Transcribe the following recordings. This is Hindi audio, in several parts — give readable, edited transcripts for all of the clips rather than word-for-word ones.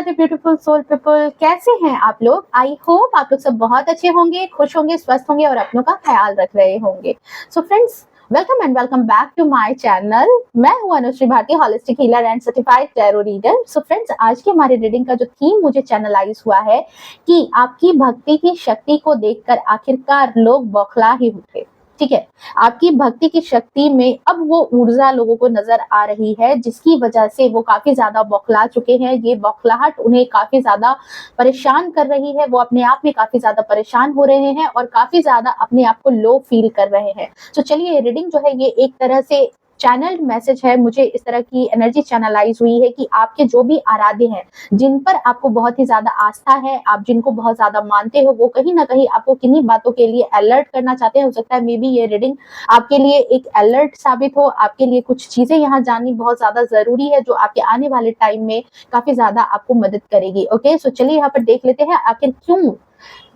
राधे ब्यूटीफुल सोल पीपल, कैसे हैं आप लोग? आई होप आप लोग सब बहुत अच्छे होंगे, खुश होंगे, स्वस्थ होंगे और अपनों का ख्याल रख रहे होंगे। So friends, welcome and welcome back to my channel. मैं हूं Anushree Bharti, holistic healer and certified tarot reader. So friends, आज की हमारी रीडिंग का जो थीम मुझे चैनलाइज हुआ है कि आपकी भक्ति की शक्ति को देखकर आखिरकार लोग बौखला ही उठे। ठीक है, आपकी भक्ति की शक्ति में अब वो ऊर्जा लोगों को नजर आ रही है, जिसकी वजह से वो काफी ज्यादा बौखला चुके हैं। ये बौखलाहट उन्हें काफी ज्यादा परेशान कर रही है, वो अपने आप में काफी ज्यादा परेशान हो रहे हैं और काफी ज्यादा अपने आप को लो फील कर रहे हैं। तो चलिए, रीडिंग जो है ये एक तरह से चैनल्ड मैसेज है। मुझे इस तरह की एनर्जी चैनलाइज हुई है कि आपके जो भी आराध्य हैं, जिन पर आपको बहुत ही ज्यादा आस्था है, आप जिनको बहुत ज्यादा मानते हो, वो कहीं ना कहीं आपको किन्हीं बातों के लिए अलर्ट करना चाहते हैं। हो सकता है मे बी ये रीडिंग आपके लिए एक अलर्ट साबित हो, आपके लिए कुछ चीजें यहाँ जाननी बहुत ज्यादा जरूरी है जो आपके आने वाले टाइम में काफी ज्यादा आपको मदद करेगी। ओके, सो चलिए यहाँ पर देख लेते हैं आखिर क्यों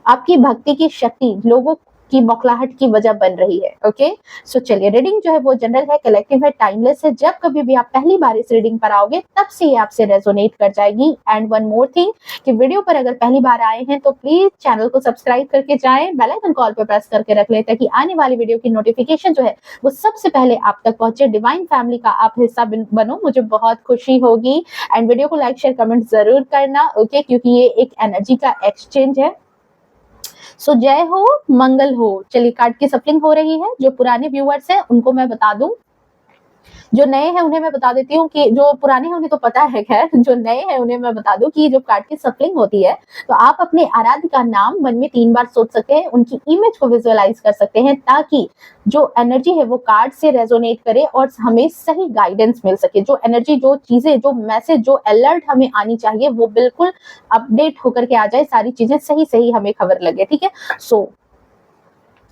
आपकी भक्ति की शक्ति लोगों की बौखलाहट की वजह बन रही है। ओके, सो चलिए, रीडिंग जो है वो जनरल है, कलेक्टिव है, टाइमलेस है। जब कभी भी आप पहली बार इस रीडिंग पर आओगे तब से ये आपसे रेजोनेट कर जाएगी। एंड वन मोर थिंग कि वीडियो पर अगर पहली बार आए हैं तो प्लीज चैनल को सब्सक्राइब करके जाएं, बेल आइकन कॉल पे प्रेस करके रख लें ताकि आने वाली वीडियो की नोटिफिकेशन जो है वो सबसे पहले आप तक पहुंचे। डिवाइन फैमिली का आप हिस्सा बनो, मुझे बहुत खुशी होगी। एंड वीडियो को लाइक शेयर कमेंट जरूर करना। ओके, क्योंकि ये एक एनर्जी का एक्सचेंज है। सो जय हो, मंगल हो। चलिए, कार्ड की सफलिंग हो रही है। जो पुराने व्यूअर्स हैं उनको मैं बता दूं, जो नए हैं उन्हें मैं बता देती हूँ कि जो पुराने हैं उन्हें तो पता है, खैर जो नए हैं उन्हें मैं बता दूं कि जब कार्ड की सफलिंग होती है तो आप अपने आराध्य का नाम मन में 3 बार सोच सकते हैं, उनकी इमेज को विजुअलाइज कर सकते हैं ताकि जो एनर्जी है वो कार्ड से रेजोनेट करे और हमें सही गाइडेंस मिल सके। जो एनर्जी, जो चीजें, जो मैसेज, जो अलर्ट हमें आनी चाहिए वो बिल्कुल अपडेट होकर के आ जाए, सारी चीजें सही सही हमें खबर लगे। ठीक है, सो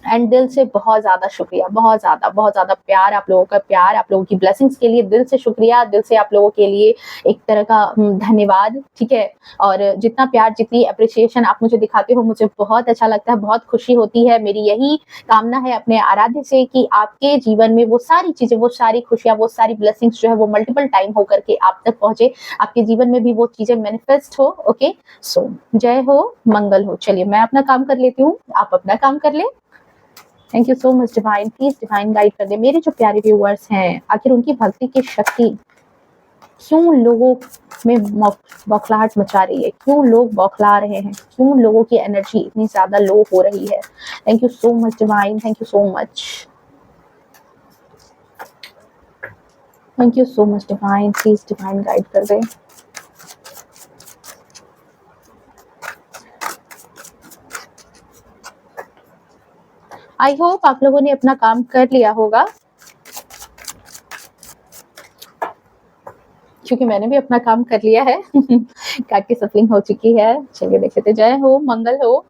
एंड दिल से बहुत ज्यादा शुक्रिया, बहुत ज्यादा प्यार, आप लोगों का प्यार, आप लोगों की ब्लेसिंग्स के लिए दिल से शुक्रिया, दिल से आप लोगों के लिए एक तरह का धन्यवाद। ठीक है, और जितना प्यार, जितनी अप्रिसिएशन आप मुझे दिखाते हो, मुझे बहुत अच्छा लगता है, बहुत खुशी होती है। मेरी यही कामना है अपने आराध्य से कि आपके जीवन में वो सारी चीजें, वो सारी खुशियां, वो सारी ब्लेसिंग्स जो है वो मल्टीपल टाइम होकर के आप तक पहुंचे, आपके जीवन में भी वो चीजें मैनिफेस्ट हो। ओके, सो जय हो, मंगल हो। चलिए, मैं अपना काम कर लेती हूँ, आप अपना काम कर ले। Thank you so much divine, please divine guide कर दे मेरे जो प्यारे व्यूअर्स हैं। आखिर उनकी भक्ति की शक्ति क्यों लोगों में बौखलाहट मचा रही है, क्यों लोग बौखला रहे हैं, क्यों लोगों की एनर्जी इतनी ज्यादा लो हो रही है। Thank you so much divine, thank you so much, thank you so much divine, please divine guide कर दे। आई होप आप लोगों ने अपना काम कर लिया होगा, क्योंकि मैंने भी अपना काम कर लिया है। कार्ड की सफलिंग हो चुकी है। चलिए देख लेते। जय हो, मंगल हो।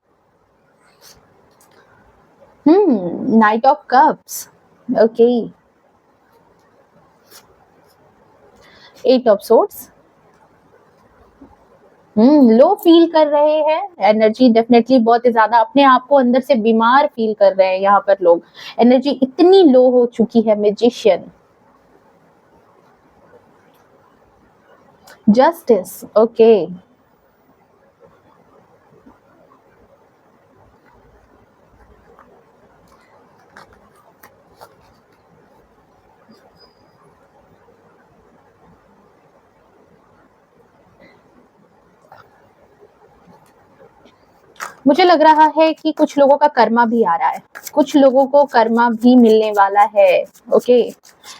Night of cups, okay, 8 of swords. Low feel कर रहे हैं, एनर्जी डेफिनेटली बहुत ही ज्यादा, अपने आप को अंदर से बीमार फील कर रहे हैं यहाँ पर लोग। एनर्जी इतनी लो हो चुकी है। मैजिशियन, जस्टिस, ओके, मुझे लग रहा है कि कुछ लोगों का कर्मा भी आ रहा है, कुछ लोगों को कर्मा भी मिलने वाला है। ओके,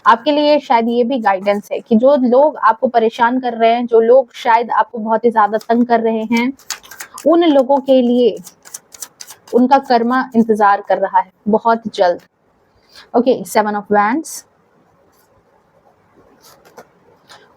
आपके लिए शायद ये भी गाइडेंस है कि जो लोग आपको परेशान कर रहे हैं, जो लोग शायद आपको बहुत ही ज्यादा तंग कर रहे हैं, उन लोगों के लिए उनका कर्मा इंतजार कर रहा है बहुत जल्द। Okay, 7 of wands,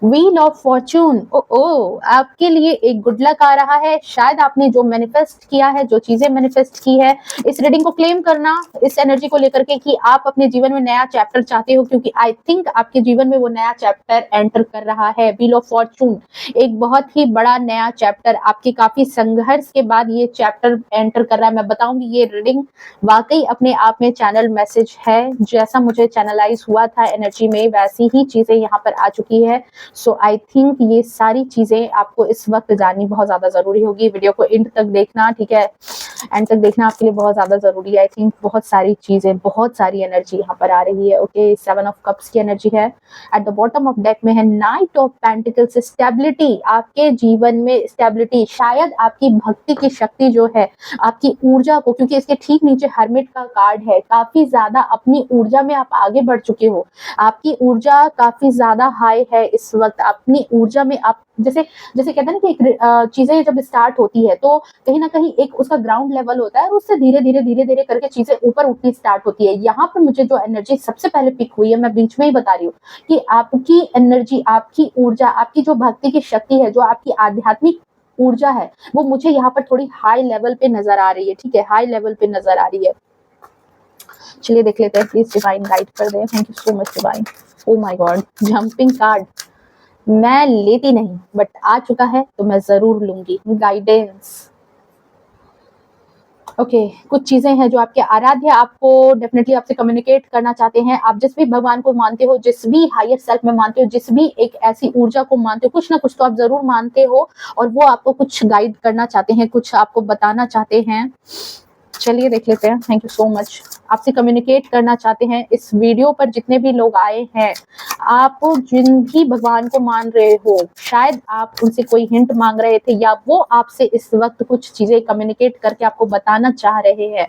wheel of fortune. Oh, आपके लिए एक गुड लक आ रहा है। शायद आपने जो मैनिफेस्ट किया है, जो चीजें मैनिफेस्ट की है, इस रीडिंग को क्लेम करना इस एनर्जी को लेकर के कि आप अपने जीवन में नया चैप्टर चाहते हो, क्योंकि आई थिंक आपके जीवन में वो नया चैप्टर एंटर कर रहा है। व्हील ऑफ फॉर्चून एक बहुत ही बड़ा नया चैप्टर, आपके काफी संघर्ष के बाद ये चैप्टर एंटर कर रहा है। मैं बताऊंगी ये रीडिंग वाकई अपने आप में चैनल मैसेज है। जैसा मुझे चैनलाइज हुआ था एनर्जी में, वैसी ही चीजें यहाँ पर आ चुकी है। सो आई थिंक ये सारी चीजें आपको इस वक्त जाननी बहुत ज्यादा जरूरी होगी। वीडियो को एंड तक देखना, ठीक है, एंड तक देखना आपके लिए बहुत ज्यादा जरूरी है। आई थिंक बहुत सारी चीजें, बहुत सारी एनर्जी यहाँ पर आ रही है। ओके, 7 ऑफ कप्स की एनर्जी है, at the bottom of deck में है नाइट ऑफ पेंटिकल्स, स्टेबिलिटी, आपके जीवन में स्टेबिलिटी, शायद आपकी भक्ति की शक्ति जो है, आपकी ऊर्जा को, क्योंकि इसके ठीक नीचे हर्मिट का कार्ड है, काफी ज्यादा अपनी ऊर्जा में आप आगे बढ़ चुके हो, आपकी ऊर्जा काफी ज्यादा हाई है इस वक्त। अपनी ऊर्जा में आप जैसे जैसे कहते हैं ना कि चीजें जब स्टार्ट होती है तो कहीं ना कहीं एक उसका ग्राउंड लेवल होता है और उससे धीरे धीरे धीरे धीरे करके चीजें ऊपर उठनी स्टार्ट होती है। यहाँ पर मुझे जो एनर्जी सबसे पहले पिक हुई है, मैं बीच में ही बता रही हूँ कि आपकी एनर्जी, आपकी ऊर्जा, आपकी जो भक्ति की शक्ति है, जो आपकी आध्यात्मिक ऊर्जा है, वो मुझे यहाँ पर थोड़ी हाई लेवल पे नजर आ रही है। ठीक है, हाई लेवल पे नजर आ रही है। चलिए देख लेते हैं, प्लीज डिवाइन गाइड कर दे। Thank you so much divine. Oh my god, jumping card मैं लेती नहीं, बट आ चुका है तो मैं जरूर लूंगी। गाइडेंस, ओके, कुछ चीजें हैं जो आपके आराध्य आपको डेफिनेटली आपसे कम्युनिकेट करना चाहते हैं। आप जिस भी भगवान को मानते हो, जिस भी हायर सेल्फ में मानते हो, जिस भी एक ऐसी ऊर्जा को मानते हो, कुछ ना कुछ तो आप जरूर मानते हो और वो आपको कुछ गाइड करना चाहते हैं, कुछ आपको बताना चाहते हैं। चलिए देख लेते हैं। Thank you so much. आपसे कम्युनिकेट करना चाहते हैं। इस वीडियो पर जितने भी लोग आए हैं, आप जिन भी भगवान को मान रहे हो, शायद आप उनसे कोई हिंट मांग रहे थे या वो आपसे इस वक्त कुछ चीजें कम्युनिकेट करके आपको बताना चाह रहे हैं,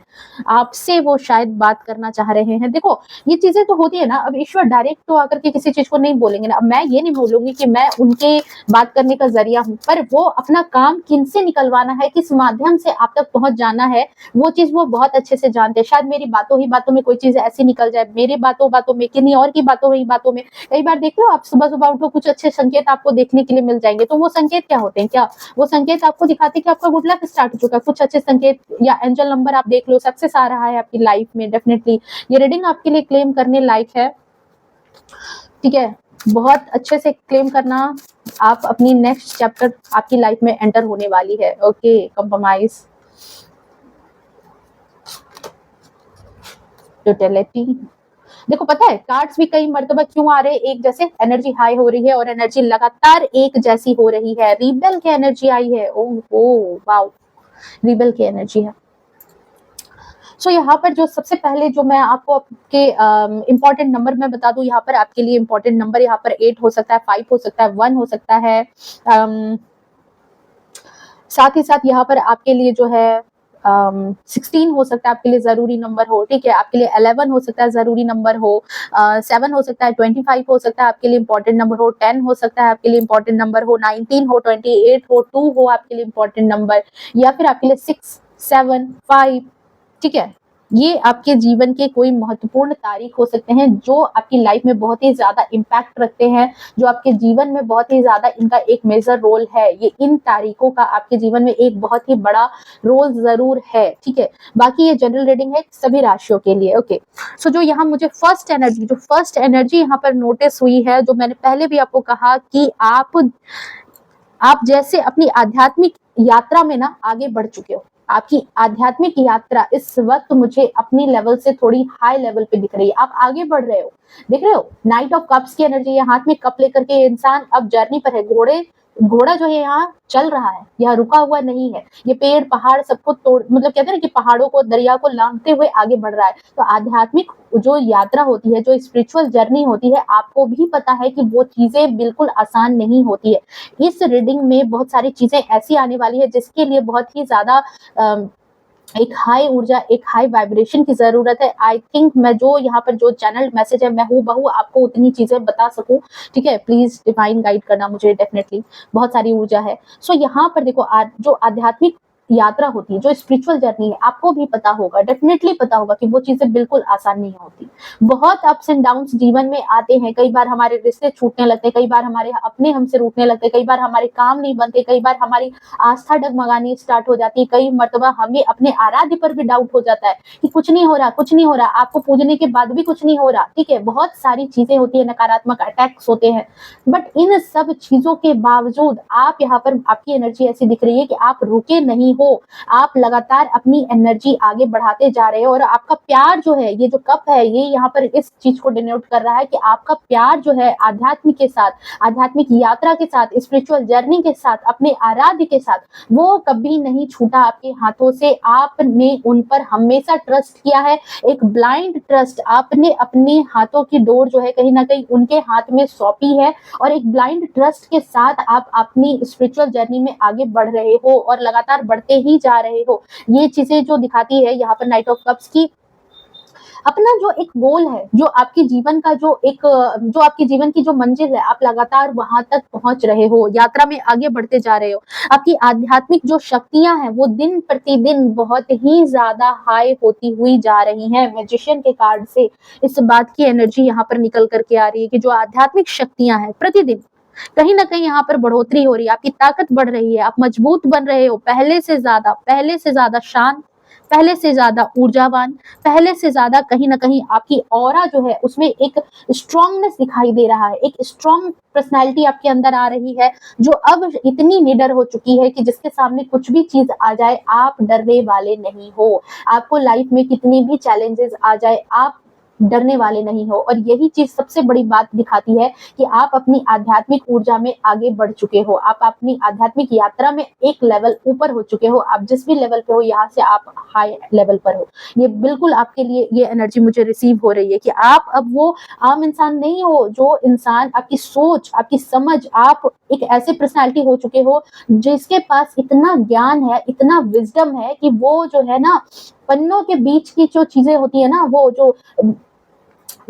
आपसे वो शायद बात करना चाह रहे हैं। देखो, ये चीजें तो होती है ना, अब ईश्वर डायरेक्ट तो आकर के किसी चीज को नहीं बोलेंगे ना। अब मैं ये नहीं बोलूंगी कि मैं उनके बात करने का जरिया हूँ, पर वो अपना काम किनसे निकलवाना है, किस माध्यम से आप तक पहुंच जाना है, वो चीज वो बहुत अच्छे से जानते हैं। शायद मेरी बातों ही बातों में कोई चीज ऐसी निकल जाए, मेरे बातों में, किन्हीं और की बातों ही बातों में। कई बार देखते हो आप, सुबह सुबह उठो, कुछ अच्छे संकेत आपको देखने के लिए मिल जाएंगे, तो वो संकेत क्या होते हैं? क्या वो संकेत आपको दिखाते हैं कि आपका गुड लक स्टार्ट हो चुका है? कुछ अच्छे संकेत या एंजल नंबर आप देख लो, सक्सेस आ रहा है आपकी लाइफ में। डेफिनेटली ये रीडिंग आपके लिए क्लेम करने लायक है। ठीक है, बहुत अच्छे से क्लेम करना। आप अपनी नेक्स्ट चैप्टर आपकी लाइफ में एंटर होने वाली है। Okay, compromise, totality. देखो, पता है कार्ड्स भी कई मर्तबा क्यों आ रहे हैं एक जैसे? एनर्जी हाई हो रही है और एनर्जी लगातार एक जैसी हो रही है। रिबेल की एनर्जी आई है। ओह वाओ, रिबेल की एनर्जी है। सो यहाँ पर जो सबसे पहले जो मैं आपको आपके इम्पोर्टेंट नंबर मैं बता दूं, यहाँ पर आपके लिए इम्पोर्टेंट नंबर यहाँ पर 8 हो सकता है, 5 हो सकता है, 1 हो सकता है। साथ ही साथ यहाँ पर आपके लिए जो है 16 हो सकता है आपके लिए जरूरी नंबर हो। ठीक है, आपके लिए 11 हो सकता है जरूरी नंबर हो, 7 हो सकता है, 25 हो सकता है आपके लिए इंपॉर्टेंट नंबर हो, 10 हो सकता है आपके लिए इंपॉर्टेंट नंबर हो, 19 हो, 28 हो, 2 हो आपके लिए इंपॉर्टेंट नंबर, या फिर आपके लिए 6, 7, 5। ठीक है, ये आपके जीवन के कोई महत्वपूर्ण तारीख हो सकते हैं जो आपकी लाइफ में बहुत ही ज्यादा इम्पैक्ट रखते हैं, जो आपके जीवन में बहुत ही ज्यादा इनका एक मेजर रोल है। ये इन तारीखों का आपके जीवन में एक बहुत ही बड़ा रोल जरूर है। ठीक है, बाकी ये जनरल रीडिंग है सभी राशियों के लिए। ओके, सो जो यहाँ मुझे फर्स्ट एनर्जी यहाँ पर नोटिस हुई है, जो मैंने पहले भी आपको कहा कि आप जैसे अपनी आध्यात्मिक यात्रा में ना आगे बढ़ चुके हो। आपकी आध्यात्मिक यात्रा इस वक्त मुझे अपनी लेवल से थोड़ी हाई लेवल पे दिख रही है। आप आगे बढ़ रहे हो, देख रहे हो? नाइट ऑफ कप्स की एनर्जी है, हाथ में कप लेकर के इंसान अब जर्नी पर है। घोड़ा जो है यहाँ चल रहा है, यह रुका हुआ नहीं है। ये पेड़ पहाड़ सबको तोड़, मतलब कहते हैं ना कि पहाड़ों को, दरिया को लांघते हुए आगे बढ़ रहा है। तो आध्यात्मिक जो यात्रा होती है, जो स्पिरिचुअल जर्नी होती है, आपको भी पता है कि वो चीजें बिल्कुल आसान नहीं होती है। इस रीडिंग में बहुत सारी चीजें ऐसी आने वाली है जिसके लिए बहुत ही ज्यादा एक हाई ऊर्जा, एक हाई वाइब्रेशन की जरूरत है। आई थिंक मैं जो यहाँ पर जो चैनल मैसेज है, मैं हूबहू आपको उतनी चीजें बता सकूं। ठीक है, प्लीज डिवाइन गाइड करना मुझे। डेफिनेटली बहुत सारी ऊर्जा है। सो यहाँ पर देखो, जो आध्यात्मिक यात्रा होती है, जो स्पिरिचुअल जर्नी है, आपको भी पता होगा, डेफिनेटली पता होगा कि वो चीजें बिल्कुल आसान नहीं होती। बहुत अप्स एंड डाउन्स जीवन में आते हैं। कई बार हमारे रिश्ते छूटने लगते हैं, कई बार हमारे अपने हमसे रूठने लगते हैं, कई बार हमारे काम नहीं बनते, कई बार हमारी आस्था डगमगानी स्टार्ट हो जाती है, कई मर्तबा हमें अपने आराध्य पर भी डाउट हो जाता है कि कुछ नहीं हो रहा, कुछ नहीं हो रहा, आपको पूजने के बाद भी कुछ नहीं हो रहा। ठीक है, बहुत सारी चीजें होती है, नकारात्मक अटैक्स होते हैं, बट इन सब चीजों के बावजूद आप यहाँ पर, आपकी एनर्जी ऐसी दिख रही है कि आप रुके नहीं हो, आप लगातार अपनी एनर्जी आगे बढ़ाते जा रहे हो और आपका प्यार जो है, ये जो कप है, ये यहाँ पर इस चीज को डिनोट कर रहा है कि आपका प्यार जो है आध्यात्मिक के साथ, आध्यात्मिक यात्रा के साथ, स्पिरिचुअल जर्नी के साथ, अपने आराध्य के साथ, वो कभी नहीं छूटा आपके हाथों से। आपने उन पर हमेशा ट्रस्ट किया है, एक ब्लाइंड ट्रस्ट। आपने अपने हाथों की डोर जो है कहीं ना कहीं उनके हाथ में सौंपी है और एक ब्लाइंड ट्रस्ट के साथ आप अपनी स्पिरिचुअल जर्नी में आगे बढ़ रहे हो और लगातार बढ़ते ही जा रहे हो। ये चीजें जो दिखाती है यहाँ पर नाइट ऑफ कप्स की, अपना जो एक गोल है, जो आपके जीवन का जो आपके जीवन की जो मंजिल है, आप लगातार वहां तक पहुंच रहे हो, यात्रा में आगे बढ़ते जा रहे हो। आपकी आध्यात्मिक जो शक्तियां हैं वो दिन प्रतिदिन बहुत ही ज्यादा हाई होती हुई जा रही हैं। मैजिशियन के कार्ड से इस बात की एनर्जी यहाँ पर निकल करके आ रही है कि जो आध्यात्मिक शक्तियां हैं प्रतिदिन कहीं ना कहीं यहाँ पर बढ़ोतरी हो रही है, आपकी ताकत बढ़ रही है, आप मजबूत बन रहे हो, पहले से ज्यादा शांत, पहले से ज्यादा ऊर्जावान, पहले से ज्यादा कहीं ना कहीं आपकी ऑरा जो है उसमें एक स्ट्रांगनेस दिखाई दे रहा है, एक स्ट्रांग पर्सनालिटी आपके अंदर आ रही है जो अब इतनी निडर हो चुकी है कि जिसके सामने कुछ भी चीज आ जाए आप डरने वाले नहीं हो। आपको लाइफ में कितनी भी चैलेंजेस आ जाए आप डरने वाले नहीं हो। और यही चीज सबसे बड़ी बात दिखाती है कि आप अपनी आध्यात्मिक ऊर्जा में आगे बढ़ चुके हो, आप अपनी आध्यात्मिक यात्रा में एक लेवल ऊपर हो चुके हो। आप जिस भी लेवल पे हो यहाँ से आप हाई लेवल पर हो। ये बिल्कुल आपके लिए ये एनर्जी मुझे रिसीव हो रही है कि आप अब वो आम इंसान नहीं हो, जो इंसान आपकी सोच, आपकी समझ, आप एक ऐसे पर्सनालिटी हो चुके हो जिसके पास इतना ज्ञान है, इतना विजडम है कि वो जो है ना पन्नों के बीच की जो चीजें होती है ना,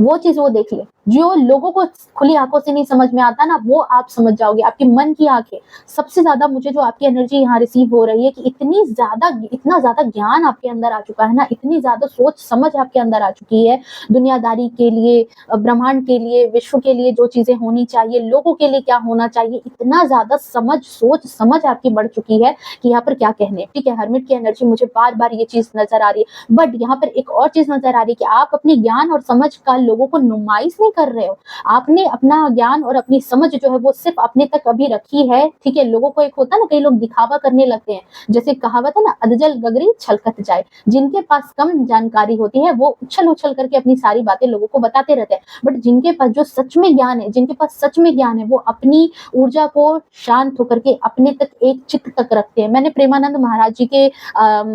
वो चीज वो देख ले जो लोगों को खुली आंखों से नहीं समझ में आता ना, वो आप समझ जाओगे। आपके मन की आंखें, सबसे ज्यादा मुझे जो आपकी एनर्जी यहाँ रिसीव हो रही है कि इतना ज्यादा ज्ञान आपके अंदर आ चुका है ना, इतनी ज्यादा सोच समझ आपके अंदर आ चुकी है दुनियादारी के लिए, ब्रह्मांड के लिए, विश्व के लिए जो चीजें होनी चाहिए, लोगों के लिए क्या होना चाहिए, इतना ज्यादा सोच समझ आपकी बढ़ चुकी है कि यहाँ पर क्या कहने। ठीक है, हर्मिट की एनर्जी मुझे बार बार ये चीज नजर आ रही है, बट यहाँ पर एक और चीज नजर आ रही है कि आप अपने ज्ञान और समझ का लोगों को नुमाइश नहीं कर रहे हो। आपने अपना ज्ञान और अपनी समझ जो है वो सिर्फ अपने तक अभी रखी है। ठीक है, लोगों को एक होता है ना, कई लोग दिखावा करने लगते हैं, जैसे कहावत है ना, अधजल गगरी छलकत जाए। जिनके पास कम जानकारी होती है वो उछल उछल करके अपनी सारी बातें लोगों को बताते रहते हैं, बट जिनके पास जो सच में ज्ञान है, जिनके पास सच में ज्ञान है, वो अपनी ऊर्जा को शांत होकर के अपने तक एक चित्त तक रखते हैं। मैंने प्रेमानंद महाराज जी के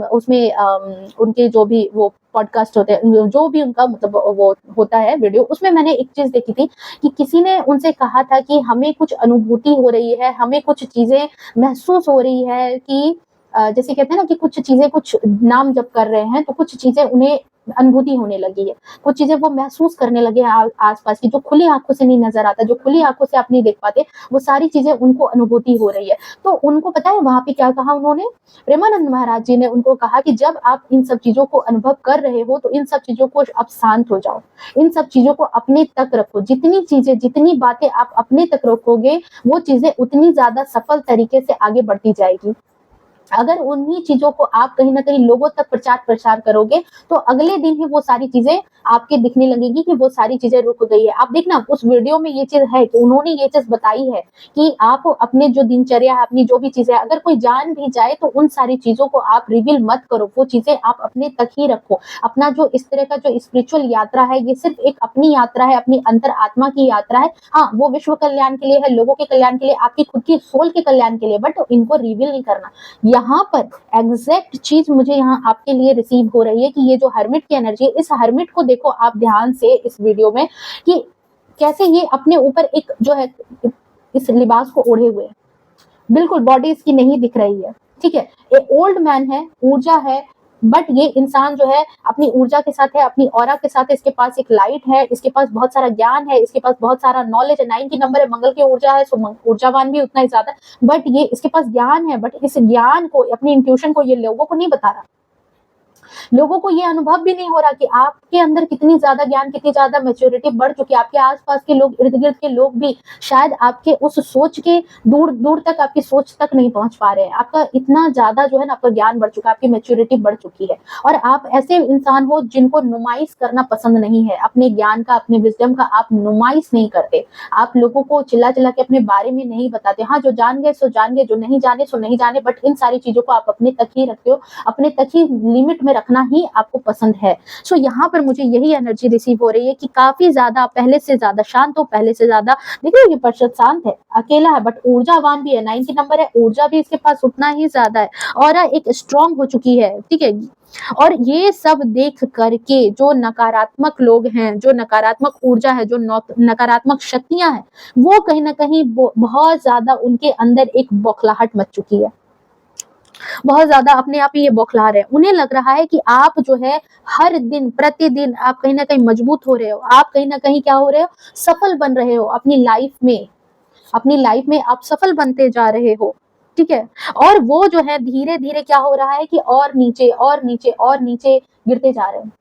उसमें उनके जो भी वो पॉडकास्ट होते हैं, जो भी उनका मतलब वो होता है वीडियो, उसमें मैंने एक चीज देखी थी कि किसी ने उनसे कहा था कि हमें कुछ अनुभूति हो रही है, हमें कुछ चीजें महसूस हो रही है कि जैसे कहते हैं ना कि कुछ चीजें, कुछ नाम जप कर रहे हैं तो कुछ चीजें उन्हें अनुभूति होने लगी है, कुछ चीजें वो महसूस करने लगे हैं आसपास की, जो खुली आंखों से नहीं नजर आता, जो खुली आंखों से आप नहीं देख पाते, वो सारी चीजें उनको अनुभूति हो रही है। तो उनको पता है वहां पे क्या कहा उन्होंने, प्रेमानंद महाराज जी ने उनको कहा कि जब आप इन सब चीजों को अनुभव कर रहे हो तो इन सब चीजों को आप शांत हो जाओ, इन सब चीजों को अपने तक रखो। जितनी बातें आप अपने तक रखोगे वो चीजें उतनी ज्यादा सफल तरीके से आगे बढ़ती जाएगी। अगर उन्हीं चीजों को आप कहीं ना कहीं लोगों तक प्रचार प्रसार करोगे तो अगले दिन ही वो सारी चीजें आपके दिखने लगेगी कि वो सारी चीजें रुक गई है। आप देखना उस वीडियो में ये चीज है कि उन्होंने ये चीज बताई है कि आप अपने जो दिनचर्या है, अपनी जो भी चीजें, अगर कोई जान भी जाए तो उन सारी चीजों को आप रिवील मत करो, वो चीजें आप अपने तक ही रखो। अपना जो इस तरह का जो स्पिरिचुअल यात्रा है, ये सिर्फ एक अपनी यात्रा है, अपनी अंतर आत्मा की यात्रा है। हाँ, वो विश्व कल्याण के लिए है, लोगों के कल्याण के लिए, आपकी खुद की सोल के कल्याण के लिए, बट इनको रिवील नहीं करना। यहाँ पर एग्जैक्ट चीज मुझे यहाँ आपके लिए रिसीव हो रही है कि ये जो हर्मिट की एनर्जी है, इस हर्मिट को देखो आप ध्यान से इस वीडियो में कि कैसे ये अपने ऊपर एक जो है इस लिबास को ओढ़े हुए है, बिल्कुल बॉडी इसकी नहीं दिख रही है। ठीक है, ये ओल्ड मैन है, ऊर्जा है, बट ये इंसान जो है अपनी ऊर्जा के साथ है, अपनी ऑरा के साथ है, इसके पास एक लाइट है, इसके पास बहुत सारा ज्ञान है, इसके पास बहुत सारा नॉलेज है। 9 की नंबर है, मंगल की ऊर्जा है, सो ऊर्जावान भी उतना ही ज्यादा है, बट ये इसके पास ज्ञान है, बट इस ज्ञान को, अपनी इंट्यूशन को ये लोगों को नहीं बता रहा। लोगों को ये अनुभव भी नहीं हो रहा कि आपके अंदर कितनी ज्यादा ज्ञान, कितनी ज्यादा मैच्योरिटी बढ़ चुकी है। आपके आसपास के लोग, इर्द गिर्द के लोग भी शायद आपके उस सोच के दूर दूर तक, आपकी सोच तक नहीं पहुंच पा रहे हैं। आपका इतना ज्यादा जो है ना, आपका ज्ञान बढ़ चुका है, आपकी मैच्योरिटी बढ़ चुकी है। और आप ऐसे इंसान हो जिनको नुमाइश करना पसंद नहीं है। अपने ज्ञान का, अपने विजडम का आप नुमाइश नहीं करते। आप लोगों को चिल्ला चिल्ला के अपने बारे में नहीं बताते। हाँ, जो जान गए सो जान गए, जो नहीं जाने सो नहीं जाने, बट इन सारी चीजों को आप अपने तक ही रखते हो, अपने तक ही लिमिट में रखना ही आपको पसंद है। सो यहाँ पर मुझे यही एनर्जी रिसीव हो रही है कि काफी ज्यादा, पहले से ज्यादा शांत हो, पहले से ज्यादा। देखिए ये पर्सन शांत है, अकेला है, बट ऊर्जावान भी है। 9 की नंबर है, ऊर्जा भी इसके पास उतना ही ज्यादा है, और एक स्ट्रांग हो चुकी है, ठीक है। और ये सब देख करके जो नकारात्मक लोग हैं, जो नकारात्मक ऊर्जा है, जो नकारात्मक शक्तियां हैं, वो कहीं ना कहीं बहुत ज्यादा उनके अंदर एक बौखलाहट मच चुकी है। बहुत ज्यादा अपने आप ही ये बौखला रहे हैं। उन्हें लग रहा है कि आप जो है हर दिन प्रतिदिन आप कहीं ना कहीं मजबूत हो रहे हो, आप कहीं ना कहीं क्या हो रहे हो, सफल बन रहे हो अपनी लाइफ में। अपनी लाइफ में आप सफल बनते जा रहे हो, ठीक है। और वो जो है धीरे धीरे क्या हो रहा है कि और नीचे और नीचे और नीचे गिरते जा रहे हैं।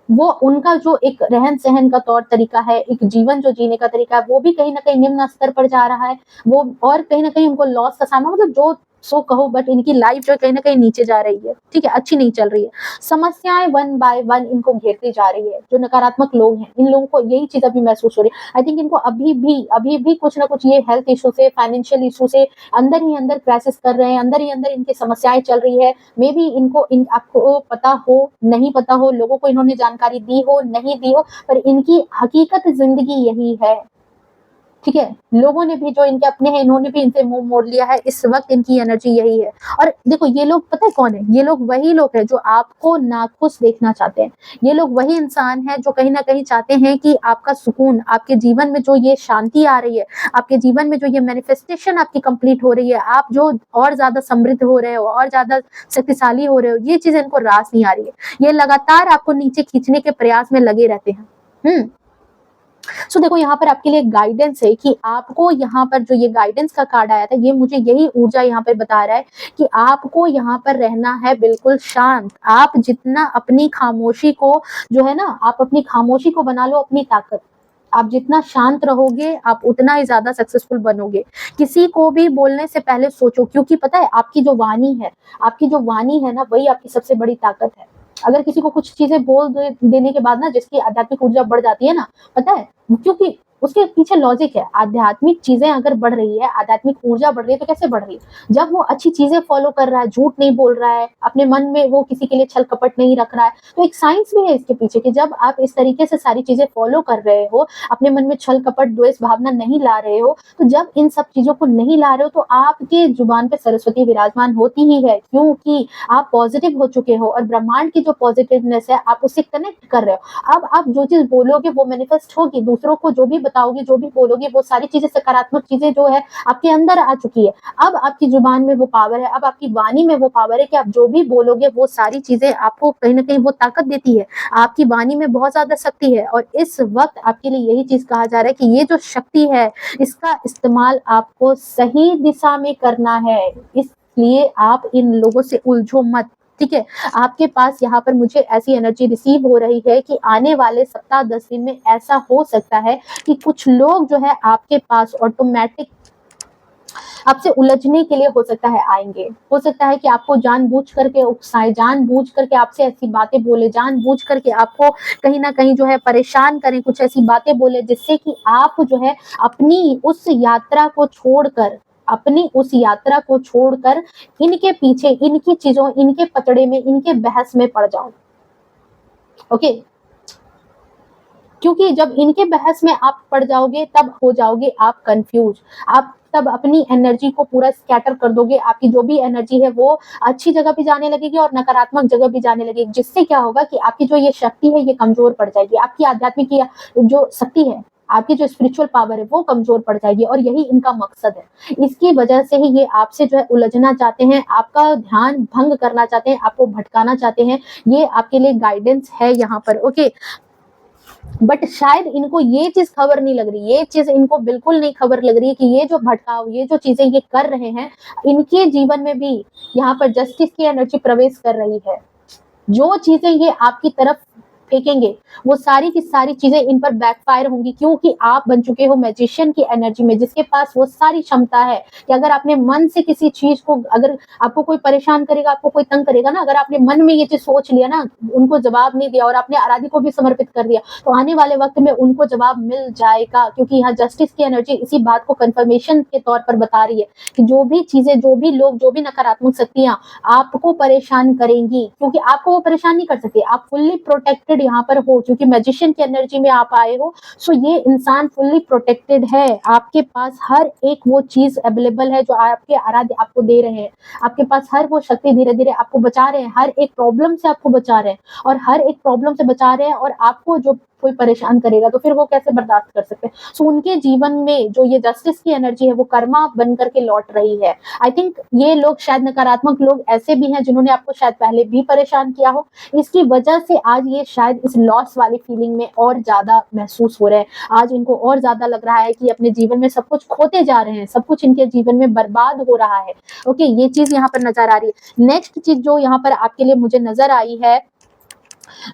वो उनका जो एक रहन सहन का तौर तरीका है, एक जीवन जो जीने का तरीका है, वो भी कहीं ना कहीं निम्न स्तर पर जा रहा है। वो और कहीं ना कहीं उनको लॉस का सामना, मतलब जो सो कहो, बट इनकी लाइफ जो कहीं ना कहीं नीचे जा रही है, ठीक है, अच्छी नहीं चल रही है। समस्याएं वन बाय वन इनको घेरती जा रही है। जो नकारात्मक लोग हैं, इन लोगों को यही चीज अभी महसूस हो रही है। आई थिंक इनको अभी भी कुछ ना कुछ ये हेल्थ इशू से, फाइनेंशियल इशू से अंदर ही अंदर क्राइसिस कर रहे हैं, अंदर ही अंदर इनकी समस्याएं चल रही है। मे बी इनको आपको पता हो, नहीं पता हो, लोगों को इन्होंने जानकारी दी हो, नहीं दी हो, पर इनकी हकीकत जिंदगी यही है, ठीक है। लोगों ने भी जो इनके अपने हैं, इन्होंने भी इनसे मुंह मोड़ लिया है। इस वक्त इनकी एनर्जी यही है। और देखो ये लोग, पता है कौन है ये लोग? वही लोग हैं जो आपको नाखुश देखना चाहते हैं। ये लोग वही इंसान हैं जो कहीं ना कहीं चाहते हैं कि आपका सुकून, आपके जीवन में जो ये शांति आ रही है, आपके जीवन में जो ये मैनिफेस्टेशन आपकी कंप्लीट हो रही है, आप जो और ज्यादा समृद्ध हो रहे हो, और ज्यादा शक्तिशाली हो रहे हो, ये चीज इनको रास नहीं आ रही है। ये लगातार आपको नीचे खींचने के प्रयास में लगे रहते हैं। सो देखो यहाँ पर आपके लिए गाइडेंस है कि आपको यहाँ पर जो ये गाइडेंस का कार्ड आया था, ये मुझे यही ऊर्जा यहाँ पर बता रहा है कि आपको यहाँ पर रहना है बिल्कुल शांत। आप जितना अपनी खामोशी को जो है ना, आप अपनी खामोशी को बना लो अपनी ताकत। आप जितना शांत रहोगे, आप उतना ही ज्यादा सक्सेसफुल बनोगे। किसी को भी बोलने से पहले सोचो, क्योंकि पता है आपकी जो वाणी है, ना, वही आपकी सबसे बड़ी ताकत है। अगर किसी को कुछ चीजें बोल देने के बाद ना, जिसकी आध्यात्मिक ऊर्जा बढ़ जाती है ना, पता है, क्योंकि उसके पीछे लॉजिक है। आध्यात्मिक चीजें अगर बढ़ रही है, आध्यात्मिक ऊर्जा बढ़ रही है, तो कैसे बढ़ रही है? जब वो अच्छी चीजें फॉलो कर रहा है, झूठ नहीं बोल रहा है, अपने मन में वो किसी के लिए छल कपट नहीं रख रहा है। तो एक साइंस भी है इसके पीछे कि जब आप इस तरीके से सारी चीजें फॉलो कर रहे हो, अपने मन में छल कपट, द्वेष भावना नहीं ला रहे हो, तो जब इन सब चीजों को नहीं ला रहे हो, तो आपके जुबान पे सरस्वती विराजमान होती ही है, क्योंकि आप पॉजिटिव हो चुके हो। और ब्रह्मांड की जो पॉजिटिवनेस है, आप उससे कनेक्ट कर रहे हो। अब आप जो चीज बोलोगे वो मैनिफेस्ट होगी। दूसरों को जो भी बताओगे, जो भी बोलोगे, वो सारी चीजें, सकारात्मक चीजें जो है आपके अंदर आ चुकी है। अब आपकी जुबान में वो पावर है, अब आपकी वाणी में वो पावर है कि आप जो भी बोलोगे, वो सारी चीजें आपको कहीं ना कहीं वो ताकत देती है। आपकी वाणी में बहुत ज्यादा शक्ति है, और इस वक्त आपके लिए यही चीज कहा जा रहा है कि ये जो शक्ति है, इसका इस्तेमाल आपको सही दिशा में करना है। इसलिए आप इन लोगों से उलझो मत, ठीक है। आपके पास यहाँ पर मुझे ऐसी एनर्जी रिसीव हो रही है कि आने वाले सप्ताह 10 दिन में ऐसा हो सकता है कि कुछ लोग जो है आपके पास ऑटोमेटिक आपसे उलझने के लिए हो सकता है आएंगे। हो सकता है कि आपको जानबूझ करके उकसाए, जानबूझ करके आपसे ऐसी बातें बोले, जानबूझ करके आपको कहीं ना कहीं जो है परेशान करें, कुछ ऐसी बातें बोले जिससे कि आप जो है अपनी उस यात्रा को छोड़कर इनके पीछे, इनकी चीजों, इनके पचड़े में, इनके बहस में पड़ जाओ। ओके, क्योंकि जब इनके बहस में आप पड़ जाओगे, तब हो जाओगे आप कंफ्यूज। आप तब अपनी एनर्जी को पूरा स्कैटर कर दोगे। आपकी जो भी एनर्जी है वो अच्छी जगह भी जाने लगेगी और नकारात्मक जगह भी जाने लगेगी, जिससे क्या होगा कि आपकी जो ये शक्ति है ये कमजोर पड़ जाएगी। आपकी आध्यात्मिक जो शक्ति है, आपकी जो स्पिरिचुअल पावर है, वो कमजोर पड़ जाएगी। और यही इनका मकसद है। इसकी वजह से ही ये आपसे जो है उलझना चाहते हैं, आपका ध्यान भंग करना चाहते हैं, आपको भटकाना चाहते हैं। ये आपके लिए गाइडेंस है यहाँ पर। ओके, बट शायद इनको ये चीज खबर नहीं लग रही, ये चीज इनको बिल्कुल नहीं खबर लग रही है कि ये जो भटकाव, ये जो चीजें ये कर रहे हैं, इनके जीवन में भी यहाँ पर जस्टिस की एनर्जी प्रवेश कर रही है। जो चीजें ये आपकी तरफ फेंकेंगे वो सारी की सारी चीजें इन पर बैकफायर होंगी, क्योंकि आप बन चुके हो मैजिशियन की एनर्जी में, जिसके पास वो सारी क्षमता है कि अगर आपने मन से किसी चीज को, अगर आपको कोई परेशान करेगा, आपको कोई तंग करेगा ना, अगर आपने मन में ये चीज सोच लिया ना, उनको जवाब नहीं दिया और आपने आराध्य को भी समर्पित कर दिया, तो आने वाले वक्त में उनको जवाब मिल जाएगा। क्योंकि यहाँ जस्टिस की एनर्जी इसी बात को कंफर्मेशन के तौर पर बता रही है कि जो भी चीजें, जो भी लोग, जो भी नकारात्मक शक्तियां आपको परेशान करेंगी, क्योंकि आपको वो परेशान नहीं कर सकती, आप फुल्ली प्रोटेक्टेड यहाँ पर हो, क्योंकि मैजिशियन की एनर्जी में आप आए हो। सो ये इंसान फुल्ली प्रोटेक्टेड है, आपके पास हर एक वो चीज अवेलेबल है जो आपके आराध्य आपको दे रहे हैं, आपके पास हर वो शक्ति धीरे धीरे आपको बचा रहे हैं, हर एक प्रॉब्लम से आपको बचा रहे हैं, और हर एक प्रॉब्लम से बचा रहे हैं, और आपको जो कोई परेशान करेगा तो फिर वो कैसे बर्दाश्त कर सकते हैं। सो उनके जीवन में जो ये जस्टिस की एनर्जी है वो कर्मा बन करके लौट रही है। आई थिंक ये लोग, शायद नकारात्मक लोग ऐसे भी हैं जिन्होंने आपको शायद पहले भी परेशान किया हो, इसकी वजह से आज ये शायद इस लॉस वाली फीलिंग में और ज्यादा महसूस हो रहे हैं। आज इनको और ज्यादा लग रहा है कि अपने जीवन में सब कुछ खोते जा रहे हैं, सब कुछ इनके जीवन में बर्बाद हो रहा है। ओके, ये चीज यहाँ पर नजर आ रही है। नेक्स्ट चीज जो यहाँ पर आपके लिए मुझे नजर आई है,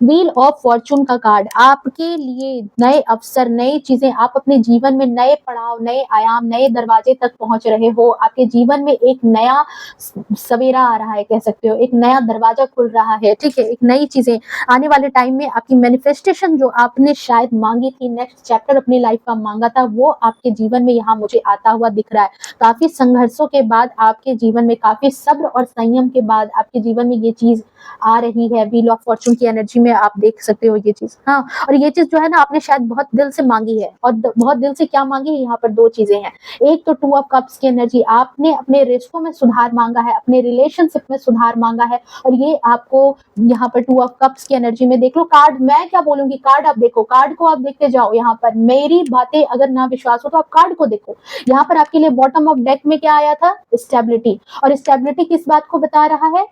व्हील ऑफ फॉर्चून का कार्ड। आपके लिए नए अवसर, नई चीजें, आप अपने जीवन में नए पड़ाव, नए आयाम, नए दरवाजे तक पहुंच रहे हो। आपके जीवन में एक नया सवेरा आ रहा है, कह सकते हो, एक नया दरवाजा खुल रहा है, ठीक है, एक नई चीजें आने वाले टाइम में। आपकी मैनिफेस्टेशन जो आपने शायद मांगी थी, नेक्स्ट चैप्टर अपनी लाइफ का मांगा था, वो आपके जीवन में यहाँ मुझे आता हुआ दिख रहा है। काफी संघर्षों के बाद आपके जीवन में, काफी सब्र और संयम के बाद आपके जीवन में ये चीज आ रही है। व्हील ऑफ फॉर्चून की एनर्जी में आप देख सकते हो ये चीज। हाँ, और ये चीज जो है ना, आपने शायद बहुत दिल से मांगी है, और बहुत दिल से क्या मांगी है, यहाँ पर दो चीजें हैं। एक तो टू ऑफ कप्स की एनर्जी, आपने अपने रिश्तों में सुधार मांगा है, अपने रिलेशनशिप में सुधार मांगा है, और ये आपको यहाँ पर टू ऑफ कप्स की एनर्जी में देख लो। कार्ड मैं क्या बोलूंगी, कार्ड आप देखो, कार्ड को आप देखते जाओ। यहाँ पर मेरी बातें अगर ना विश्वास हो तो आप कार्ड को देखो। यहाँ पर आपके लिए बॉटम ऑफ डेक में क्या आया था, स्टेबिलिटी। और स्टेबिलिटी किस बात को बता रहा है,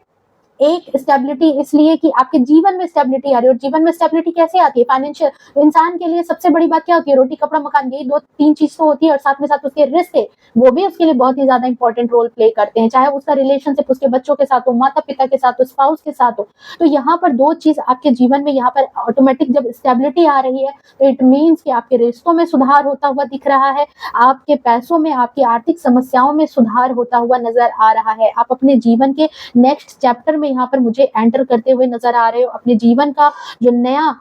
एक स्टेबिलिटी इसलिए कि आपके जीवन में स्टेबिलिटी आ रही है। और जीवन में स्टेबिलिटी कैसे आती है, फाइनेंशियल। इंसान के लिए सबसे बड़ी बात क्या होती है, रोटी कपड़ा मकान, यही दो तीन चीज तो होती है, और साथ में साथ उसके रिश्ते, वो भी उसके लिए बहुत ही ज्यादा इंपॉर्टेंट रोल प्ले करते हैं, चाहे उसका रिलेशनशिप उसके बच्चों के साथ हो, माता पिता के साथ हो, स्पाउस के साथ हो। तो यहाँ पर दो चीज आपके जीवन में यहाँ पर ऑटोमेटिक जब स्टेबिलिटी आ रही है, तो इट मीन्स कि आपके रिश्तों में सुधार होता हुआ दिख रहा है, आपके पैसों में, आपकी आर्थिक समस्याओं में सुधार होता हुआ नजर आ रहा है। आप अपने जीवन के नेक्स्ट चैप्टर में यहाँ पर मुझे एंटर करते हुए नजर आ रहे हो। अपने जीवन का जो नया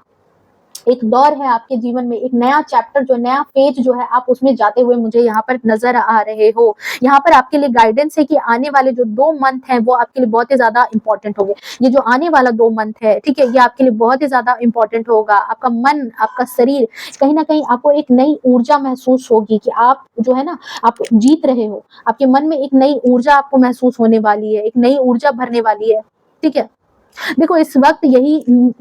एक दौर है आपके जीवन में, एक नया चैप्टर, जो नया पेज जो है, आप उसमें जाते हुए मुझे यहाँ पर नजर आ रहे हो। यहाँ पर आपके लिए गाइडेंस है कि आने वाले जो 2 मंथ हैं वो आपके लिए बहुत ही ज्यादा इंपॉर्टेंट होंगे। ये जो आने वाला 2 मंथ है, ठीक है, ये आपके लिए बहुत ही ज्यादा इंपॉर्टेंट होगा। आपका मन, आपका शरीर, कहीं ना कहीं आपको एक नई ऊर्जा महसूस होगी कि आप जो है ना, आप जीत रहे हो। आपके मन में एक नई ऊर्जा आपको महसूस होने वाली है, एक नई ऊर्जा भरने वाली है, ठीक है। देखो इस वक्त यही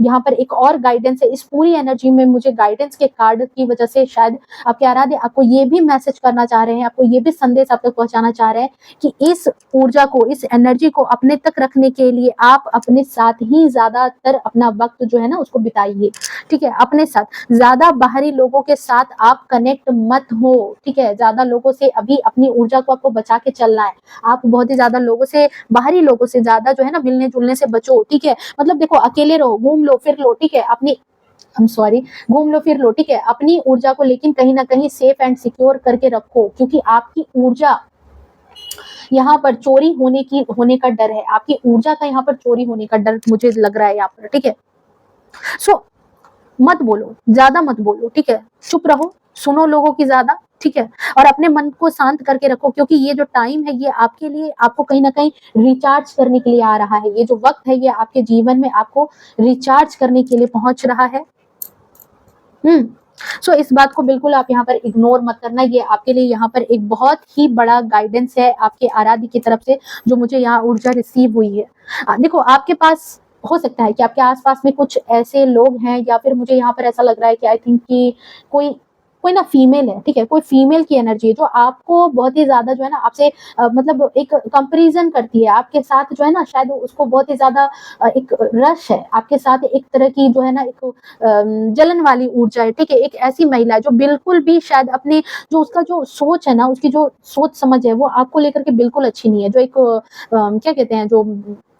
यहाँ पर एक और गाइडेंस है। इस पूरी एनर्जी में मुझे गाइडेंस के कार्ड की वजह से शायद आपके आराध्य आपको ये भी मैसेज करना चाह रहे हैं, आपको ये भी संदेश आप तक पहुंचाना चाह रहे हैं कि इस ऊर्जा को, इस एनर्जी को अपने तक रखने के लिए आप अपने साथ ही ज्यादातर अपना वक्त जो है ना उसको बिताइए, ठीक है। अपने साथ, ज्यादा बाहरी लोगों के साथ आप कनेक्ट मत हो, ठीक है। ज्यादा लोगों से अभी अपनी ऊर्जा को आपको बचा के चलना है। आप बहुत ही ज्यादा लोगों से, बाहरी लोगों से ज्यादा जो है ना मिलने जुलने से बचो, ठीक है। मतलब देखो, अकेले रहो, घूम लो फिर लो, ठीक है, अपनी घूम लो फिर लो, ठीक है, अपनी ऊर्जा को लेकिन कहीं ना कहीं सेफ एंड सिक्योर करके रखो, क्योंकि आपकी ऊर्जा यहाँ पर चोरी होने का डर है। आपकी ऊर्जा का यहाँ पर चोरी होने का डर मुझे लग रहा है यहाँ पर, ठीक है। सो मत बोलो, ज्यादा मत बोलो, ठीक है, चुप रहो, सुनो लोगों की ज्यादा, ठीक है, और अपने मन को शांत करके रखो, क्योंकि ये जो टाइम है ये आपके लिए, आपको कहीं ना कहीं रिचार्ज करने के लिए आ रहा है। ये जो वक्त है ये आपके जीवन में आपको रिचार्ज करने के लिए पहुंच रहा है। सो इस बात को बिल्कुल आप यहाँ पर इग्नोर मत करना। ये आपके लिए यहाँ पर एक बहुत ही बड़ा गाइडेंस है आपके आराध्य की तरफ से, जो मुझे यहाँ ऊर्जा रिसीव हुई है। देखो, आपके पास हो सकता है कि आपके आसपास में कुछ ऐसे लोग हैं, या फिर मुझे यहाँ पर ऐसा लग रहा है कि आई थिंक कि कोई ना फीमेल है, ठीक है, कोई फीमेल की एनर्जी है जो आपको बहुत ही ज्यादा जो है ना आपसे मतलब एक कंपैरिजन करती है आपके साथ, जो है ना शायद उसको बहुत ही ज्यादा एक रश है आपके साथ, एक तरह की जो है ना एक जलन वाली ऊर्जा है, ठीक है। एक ऐसी महिला है जो बिल्कुल भी शायद अपने जो उसका जो सोच है ना, उसकी जो सोच समझ है वो आपको लेकर के बिल्कुल अच्छी नहीं है। जो एक क्या कहते हैं, जो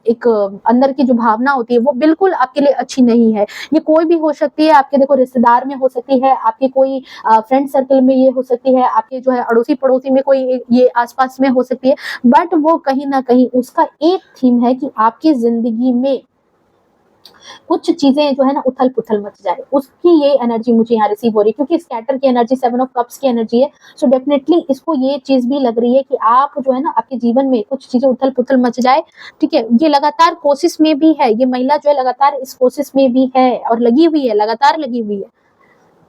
एक अंदर की जो भावना होती है वो बिल्कुल आपके लिए अच्छी नहीं है। ये कोई भी हो सकती है, आपके देखो रिश्तेदार में हो सकती है, आपके कोई फ्रेंड सर्कल में ये हो सकती है, आपके जो है अड़ोसी पड़ोसी में कोई ये आसपास में हो सकती है, बट वो कहीं ना कहीं उसका एक थीम है कि आपकी जिंदगी में कुछ चीजें जो है ना उथल पुथल मच जाए, उसकी ये एनर्जी मुझे यहाँ रिसीव हो रही है, क्योंकि स्कैटर की एनर्जी 7 ऑफ कप्स की एनर्जी है। सो डेफिनेटली इसको ये चीज भी लग रही है कि आप जो है ना आपके जीवन में कुछ चीजें उथल पुथल मच जाए। ठीक है, ये लगातार कोशिश में भी है, ये महिला जो है लगातार इस कोशिश में भी है और लगी हुई है, लगातार लगी हुई है।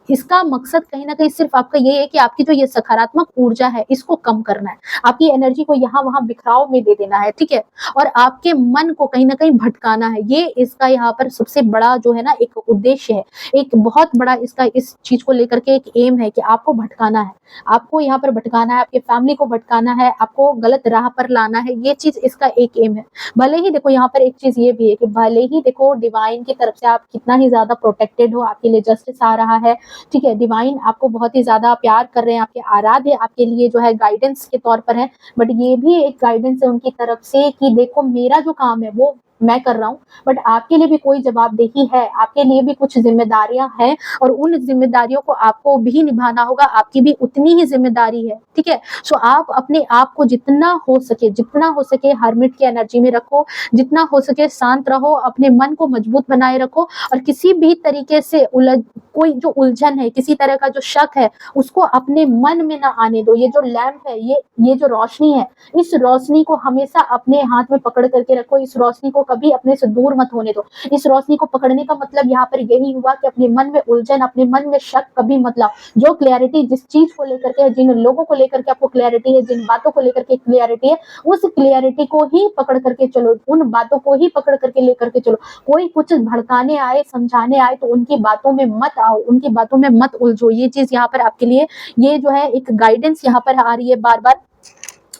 इसका मकसद कहीं ना कहीं सिर्फ आपका ये है कि आपकी जो ये सकारात्मक ऊर्जा है इसको कम करना है, आपकी एनर्जी को यहाँ वहां बिखराव में दे देना है। ठीक है, और आपके मन को कहीं ना कहीं भटकाना है, ये इसका यहाँ पर सबसे बड़ा जो है ना एक उद्देश्य है, एक बहुत बड़ा इसका इस चीज को लेकर के एक एम है कि आपको भटकाना है, आपको यहाँ पर भटकाना है, आपके फैमिली को भटकाना है, आपको गलत राह पर लाना है, ये चीज इसका एक एम है। भले ही देखो यहाँ पर एक चीज ये भी है कि भले ही देखो डिवाइन की तरफ से आप कितना ही ज्यादा प्रोटेक्टेड हो, आपके लिए जस्टिस आ रहा है, ठीक है, डिवाइन आपको बहुत ही ज्यादा प्यार कर रहे हैं, आपके आराध्य आपके लिए जो है गाइडेंस के तौर पर है, बट ये भी एक गाइडेंस है उनकी तरफ से कि देखो मेरा जो काम है वो मैं कर रहा हूँ, बट आपके लिए भी कोई जवाबदेही है, आपके लिए भी कुछ जिम्मेदारियां हैं और उन जिम्मेदारियों को आपको भी निभाना होगा, आपकी भी उतनी ही जिम्मेदारी है। ठीक है, सो आप अपने आप को जितना हो सके हर्मिट की एनर्जी में रखो, जितना हो सके शांत रहो, अपने मन को मजबूत बनाए रखो और किसी भी तरीके से कोई जो उलझन है, किसी तरह का जो शक है उसको अपने मन में ना आने दो। ये जो लैंप है, ये जो रोशनी है, इस रोशनी को हमेशा अपने हाथ में पकड़ करके रखो, इस रोशनी को कभी अपने से दूर मत होने दो। इस रोशनी को पकड़ने का मतलब यहाँ पर यही हुआ कि अपने मन में उलझन, अपने मन में शक कभी मत लाओ। जो क्लैरिटी जिस चीज को लेकर के, जिन लोगों को लेकर के आपको क्लैरिटी है, जिन बातों को लेकर के क्लैरिटी है, उस क्लैरिटी को ही पकड़ करके चलो, उन बातों को ही पकड़ करके लेकर के चलो। कोई कुछ भड़काने आए, समझाने आए तो उनकी बातों में मत आओ, उनकी बातों में मत उलझो। ये चीज यहाँ पर आपके लिए ये जो है एक गाइडेंस यहाँ पर आ रही है बार बार।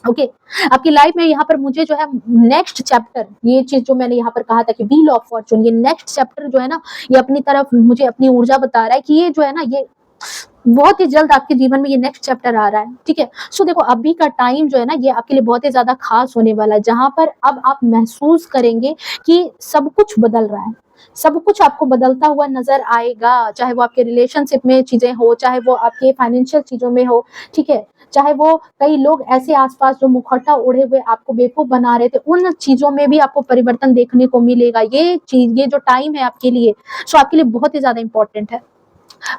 ओके आपकी लाइफ में यहाँ पर मुझे जो है नेक्स्ट चैप्टर, ये चीज जो मैंने यहाँ पर कहा था कि व्हील ऑफ फॉर्चून, ये नेक्स्ट चैप्टर जो है ना ये अपनी तरफ मुझे अपनी ऊर्जा बता रहा है कि ये जो है ना ये बहुत ही जल्द आपके जीवन में ये नेक्स्ट चैप्टर आ रहा है। ठीक है, सो देखो अभी का टाइम जो है ना ये आपके लिए बहुत ही ज्यादा खास होने वाला है, जहां पर अब आप महसूस करेंगे कि सब कुछ बदल रहा है, सब कुछ आपको बदलता हुआ नजर आएगा, चाहे वो आपके रिलेशनशिप में चीजें हो, चाहे वो आपके फाइनेंशियल चीजों में हो। ठीक है, चाहे वो कई लोग ऐसे आसपास जो मुखौटा ओढ़े हुए आपको बेवकूफ बना रहे थे, उन चीजों में भी आपको परिवर्तन देखने को मिलेगा। ये चीज, ये जो टाइम है आपके लिए, सो आपके लिए बहुत ही ज्यादा इंपॉर्टेंट है।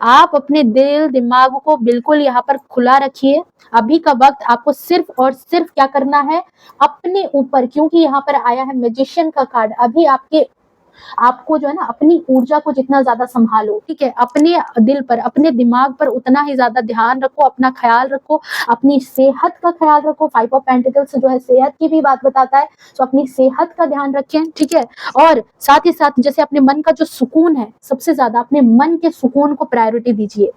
आप अपने दिल दिमाग को बिल्कुल यहाँ पर खुला रखिए। अभी का वक्त आपको सिर्फ और सिर्फ क्या करना है, अपने ऊपर, क्योंकि यहाँ पर आया है मैजिशियन का कार्ड, अभी आपको जो है ना अपनी ऊर्जा को जितना ज्यादा संभालो। ठीक है, अपने दिल पर, अपने दिमाग पर उतना ही ज्यादा ध्यान रखो, अपना ख्याल रखो, अपनी सेहत का ख्याल रखो। 5 ऑफ पेंटिकल्स जो है सेहत की भी बात बताता है, तो अपनी सेहत का ध्यान रखें। ठीक है, और साथ ही साथ जैसे अपने मन का जो सुकून है, सबसे ज्यादा अपने मन के सुकून को प्रायोरिटी दीजिए।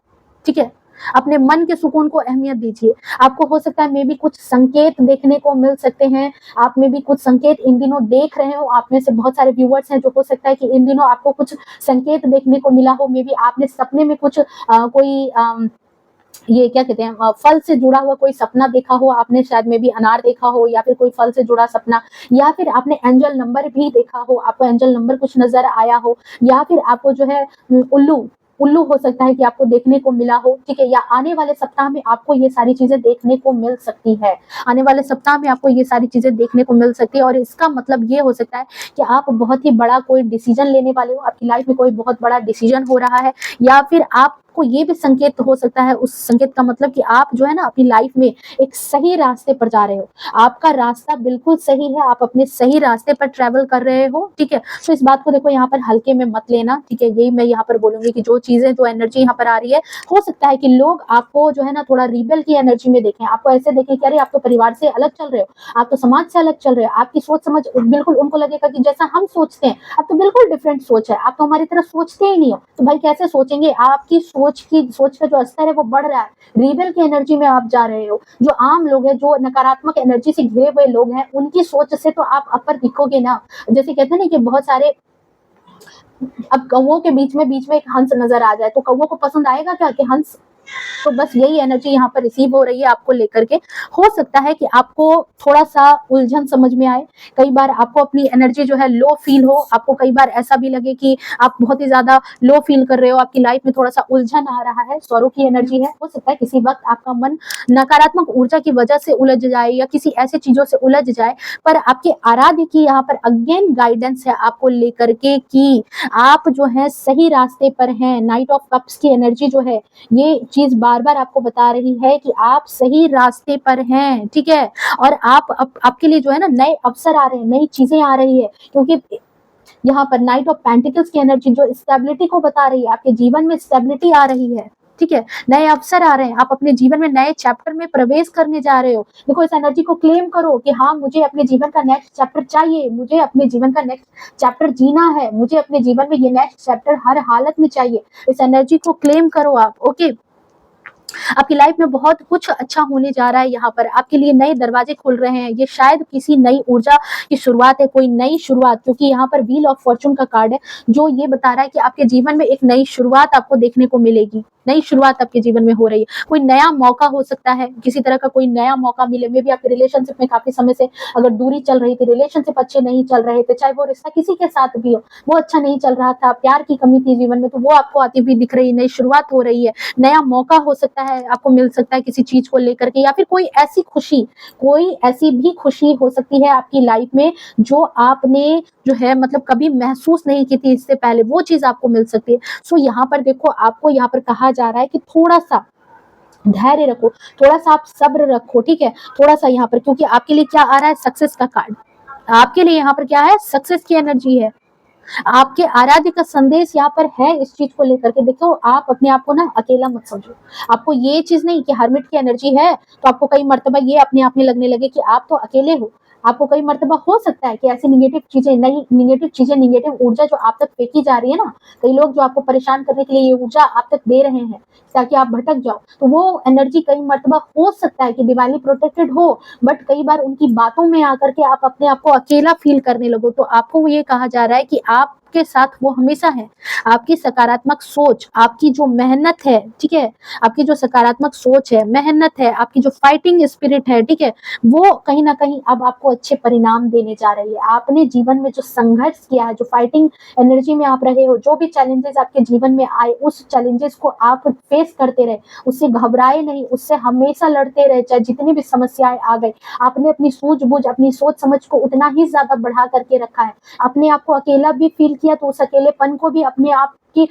ठीक है, अपने मन के सुकून को अहमियत दीजिए। आपको हो सकता है मे भी कुछ संकेत देखने को मिल सकते हैं, आप में भी कुछ संकेत इन दिनों देख रहे हो, आप में से बहुत सारे व्यूअर्स हैं जो हो सकता है कि इन दिनों आपको कुछ संकेत देखने को मिला हो। मे भी आपने सपने में कुछ कोई ये क्या कहते हैं फल से जुड़ा हुआ कोई सपना देखा हो, आपने शायद में भी अनार देखा हो, या फिर कोई फल से जुड़ा सपना, या फिर आपने एंजल नंबर भी देखा हो, आपको एंजल नंबर कुछ नजर आया हो, या फिर आपको जो है उल्लू हो सकता है कि आपको देखने को मिला हो। ठीक है, या आने वाले सप्ताह में आपको ये सारी चीजें देखने को मिल सकती है, आने वाले सप्ताह में आपको ये सारी चीजें देखने को मिल सकती है। और इसका मतलब ये हो सकता है कि आप बहुत ही बड़ा कोई डिसीजन लेने वाले हो, आपकी लाइफ में कोई बहुत बड़ा डिसीजन हो रहा है, या फिर आपको ये भी संकेत हो सकता है, उस संकेत का मतलब कि आप जो है ना अपनी लाइफ में एक सही रास्ते पर जा रहे हो, आपका रास्ता बिल्कुल सही है, आप अपने सही रास्ते पर ट्रेवल कर रहे हो। ठीक है, तो इस बात को देखो यहाँ पर हल्के में मत लेना। ठीक है, यही मैं यहाँ पर बोलूंगी कि जो चीजें, जो एनर्जी यहाँ पर आ रही है, हो सकता है कि लोग आपको जो है ना थोड़ा रिबेल की एनर्जी में देखें, आपको ऐसे देखें कि अरे आप तो परिवार से अलग चल रहे हो, आप तो समाज से अलग चल रहे हो, आपकी सोच समझ बिल्कुल उनको लगेगा कि जैसा हम सोचते हैं, अब तो बिल्कुल डिफरेंट सोच है, आप तो हमारी तरह सोचते ही नहीं हो। तो भाई कैसे सोचेंगे, आपकी सोच का जो स्तर है वो बढ़ रहा है, रिबेल की एनर्जी में आप जा रहे हो। जो आम लोग हैं, जो नकारात्मक एनर्जी से घिरे हुए लोग हैं, उनकी सोच से तो आप अपर दिखोगे ना। जैसे कहते हैं ना कि बहुत सारे, अब कौवों के बीच में एक हंस नजर आ जाए तो कौवों को पसंद आएगा क्या कि हंस तो बस यही एनर्जी यहाँ पर रिसीव हो रही है आपको लेकर के। हो सकता है कि आपको थोड़ा सा उलझन समझ में आए, कई बार आपको अपनी एनर्जी जो है लो फील हो, आपको कई बार ऐसा भी लगे कि आप बहुत ही ज्यादा लो फील कर रहे हो, आपकी लाइफ में थोड़ा सा उलझन आ रहा है, सौरों की एनर्जी है। हो सकता है किसी वक्त आपका मन नकारात्मक ऊर्जा की वजह से उलझ जाए या किसी ऐसी चीजों से उलझ जाए, पर आपके आराध्य की यहाँ पर अगेन गाइडेंस है आपको लेकर के कि आप जो है सही रास्ते पर हैं। नाइट ऑफ कप्स की एनर्जी जो है ये चीज बार बार आपको बता रही है कि आप सही रास्ते पर हैं, ठीक है। और आपके लिए जो है ना नए अवसर आ रहे हैं, नई चीजें आ रही है, क्योंकि यहाँ पर नाइट ऑफ पेंटिकल्स की एनर्जी जो स्टेबिलिटी को बता रही है, आपके जीवन में स्टेबिलिटी आ रही है, ठीक है। नए अवसर आ रहे हैं, आप अपने जीवन में नए चैप्टर में प्रवेश करने जा रहे हो। देखो इस एनर्जी को क्लेम करो कि हाँ मुझे अपने जीवन का नेक्स्ट चैप्टर चाहिए, मुझे अपने जीवन का नेक्स्ट चैप्टर जीना है, मुझे अपने जीवन में ये नेक्स्ट चैप्टर हर हालत में चाहिए। इस एनर्जी को क्लेम करो आप, ओके। आपकी लाइफ में बहुत कुछ अच्छा होने जा रहा है, यहाँ पर आपके लिए नए दरवाजे खुल रहे हैं। ये शायद किसी नई ऊर्जा की शुरुआत है, कोई नई शुरुआत, क्योंकि यहाँ पर व्हील ऑफ फॉर्चून का कार्ड है जो ये बता रहा है कि आपके जीवन में एक नई शुरुआत आपको देखने को मिलेगी। नई शुरुआत आपके जीवन में हो रही है, कोई नया मौका हो सकता है, किसी तरह का कोई नया मौका मिले। मे भी आपके रिलेशनशिप में काफी समय से अगर दूरी चल रही थी, रिलेशनशिप अच्छे नहीं चल रहे थे, चाहे वो रिश्ता किसी के साथ भी हो, वो अच्छा नहीं चल रहा था, प्यार की कमी थी जीवन में, तो वो आपको आती हुई दिख रही है। नई शुरुआत हो रही है, नया मौका हो सकता है आपको मिल सकता है किसी चीज को लेकर के, या फिर कोई ऐसी खुशी, कोई ऐसी भी खुशी हो सकती है आपकी लाइफ में जो आपने जो है मतलब कभी महसूस नहीं की थी इससे पहले, वो चीज आपको मिल सकती है। सो यहाँ पर देखो आपको यहाँ पर कहा जा रहा है कि थोड़ा सा धैर्य रखो, थोड़ा सा आप सब्र रखो, ठीक है। थोड़ा सा यहाँ पर, क्योंकि आपके लिए क्या आ रहा है, सक्सेस का कार्ड। आपके लिए यहाँ पर क्या है, सक्सेस की एनर्जी है। आपके आराध्य का संदेश यहाँ पर है इस चीज को लेकर के। देखो आप अपने आप को ना अकेला मत समझो। आपको ये चीज नहीं कि हरमिट की एनर्जी है तो आपको कई मर्तबा ये अपने आप में लगने लगे कि आप तो अकेले हो। आपको कई मर्तबा हो सकता है कि ऐसी निगेटिव चीजें, नई निगेटिव ऊर्जा जो आप तक फेंकी जा रही है ना, कई लोग जो आपको परेशान करने के लिए ये ऊर्जा आप तक दे रहे हैं ताकि आप भटक जाओ, तो वो एनर्जी कई मर्तबा हो सकता है कि डिवाइनली प्रोटेक्टेड हो, बट कई बार उनकी बातों में आकर के आप अपने आप को अकेला फील करने लगो। तो आपको ये कहा जा रहा है कि आप के साथ वो हमेशा है। आपकी सकारात्मक सोच, आपकी जो मेहनत है, ठीक है, आपकी जो सकारात्मक सोच है, मेहनत है, आपकी जो फाइटिंग स्पिरिट है, ठीक है, वो कहीं ना कहीं अब आपको अच्छे परिणाम देने जा रही है। आपने जीवन में जो संघर्ष किया है, जो फाइटिंग एनर्जी में आप रहे हो, जो भी चैलेंजेस आपके जीवन में आए, उस चैलेंजेस को आप फेस करते रहे, उससे घबराए नहीं, उससे हमेशा लड़ते रहे, चाहे जितनी भी समस्याएं आ गई। आपने अपनी सूझबूझ, अपनी सोच समझ को उतना ही ज्यादा बढ़ा करके रखा है। अपने आप को अकेला भी फील किया तो उस अकेलेपन को भी अपने आप की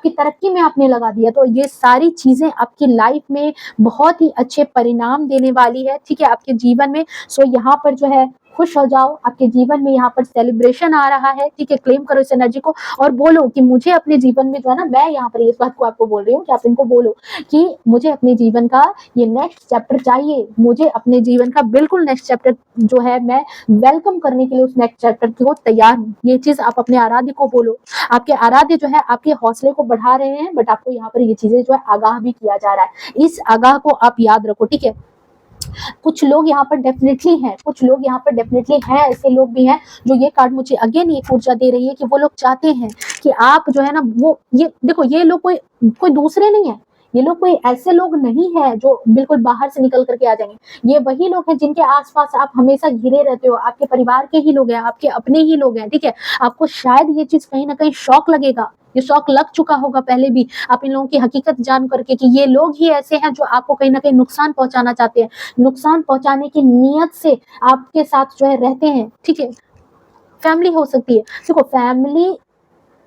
तरक्की में आपने लगा दिया। तो ये सारी चीजें आपकी लाइफ में बहुत ही अच्छे परिणाम देने वाली है, ठीक है, आपके जीवन में। सो यहाँ पर जो है खुश हो जाओ, आपके जीवन में यहाँ पर सेलिब्रेशन आ रहा है, ठीक है। क्लेम करो इस एनर्जी को और बोलो कि मुझे अपने जीवन में जो है ना, मैं यहाँ पर इस बात को आपको बोल रही हूँ कि आप इनको बोलो कि मुझे अपने जीवन का ये नेक्स्ट चैप्टर चाहिए, मुझे अपने जीवन का बिल्कुल नेक्स्ट चैप्टर जो है मैं वेलकम करने के लिए उस नेक्स्ट चैप्टर को तैयार हूँ। ये चीज आप अपने आराध्य को बोलो। आपके आराध्य जो है आपके हौसले को बढ़ा रहे हैं, बट आपको यहाँ पर ये चीजें जो है आगाह भी किया जा रहा है। इस आगाह को आप याद रखो, ठीक है। कुछ लोग यहाँ पर डेफिनेटली हैं, कुछ लोग यहाँ पर डेफिनेटली हैं, ऐसे लोग भी हैं जो ये कार्ड मुझे अगेन ये ऊर्जा दे रही है कि वो लोग चाहते हैं कि आप जो है ना, वो ये देखो, ये लोग कोई दूसरे नहीं है, ये लोग कोई ऐसे लोग नहीं है जो बिल्कुल बाहर से निकल करके आ जाएंगे। ये वही लोग हैं जिनके आसपास आप हमेशा घिरे रहते हो, आपके परिवार के ही लोग हैं, आपके अपने ही लोग हैं, ठीक है। आपको शायद ये चीज कहीं ना कहीं शौक लगेगा, ये शौक लग चुका होगा पहले भी, आप इन लोगों की हकीकत जान करके कि ये लोग ही ऐसे हैं जो आपको कहीं ना कहीं नुकसान पहुंचाना चाहते हैं, नुकसान पहुंचाने की नीयत से आपके साथ जो है रहते हैं, ठीक है। फैमिली हो सकती है, देखो फैमिली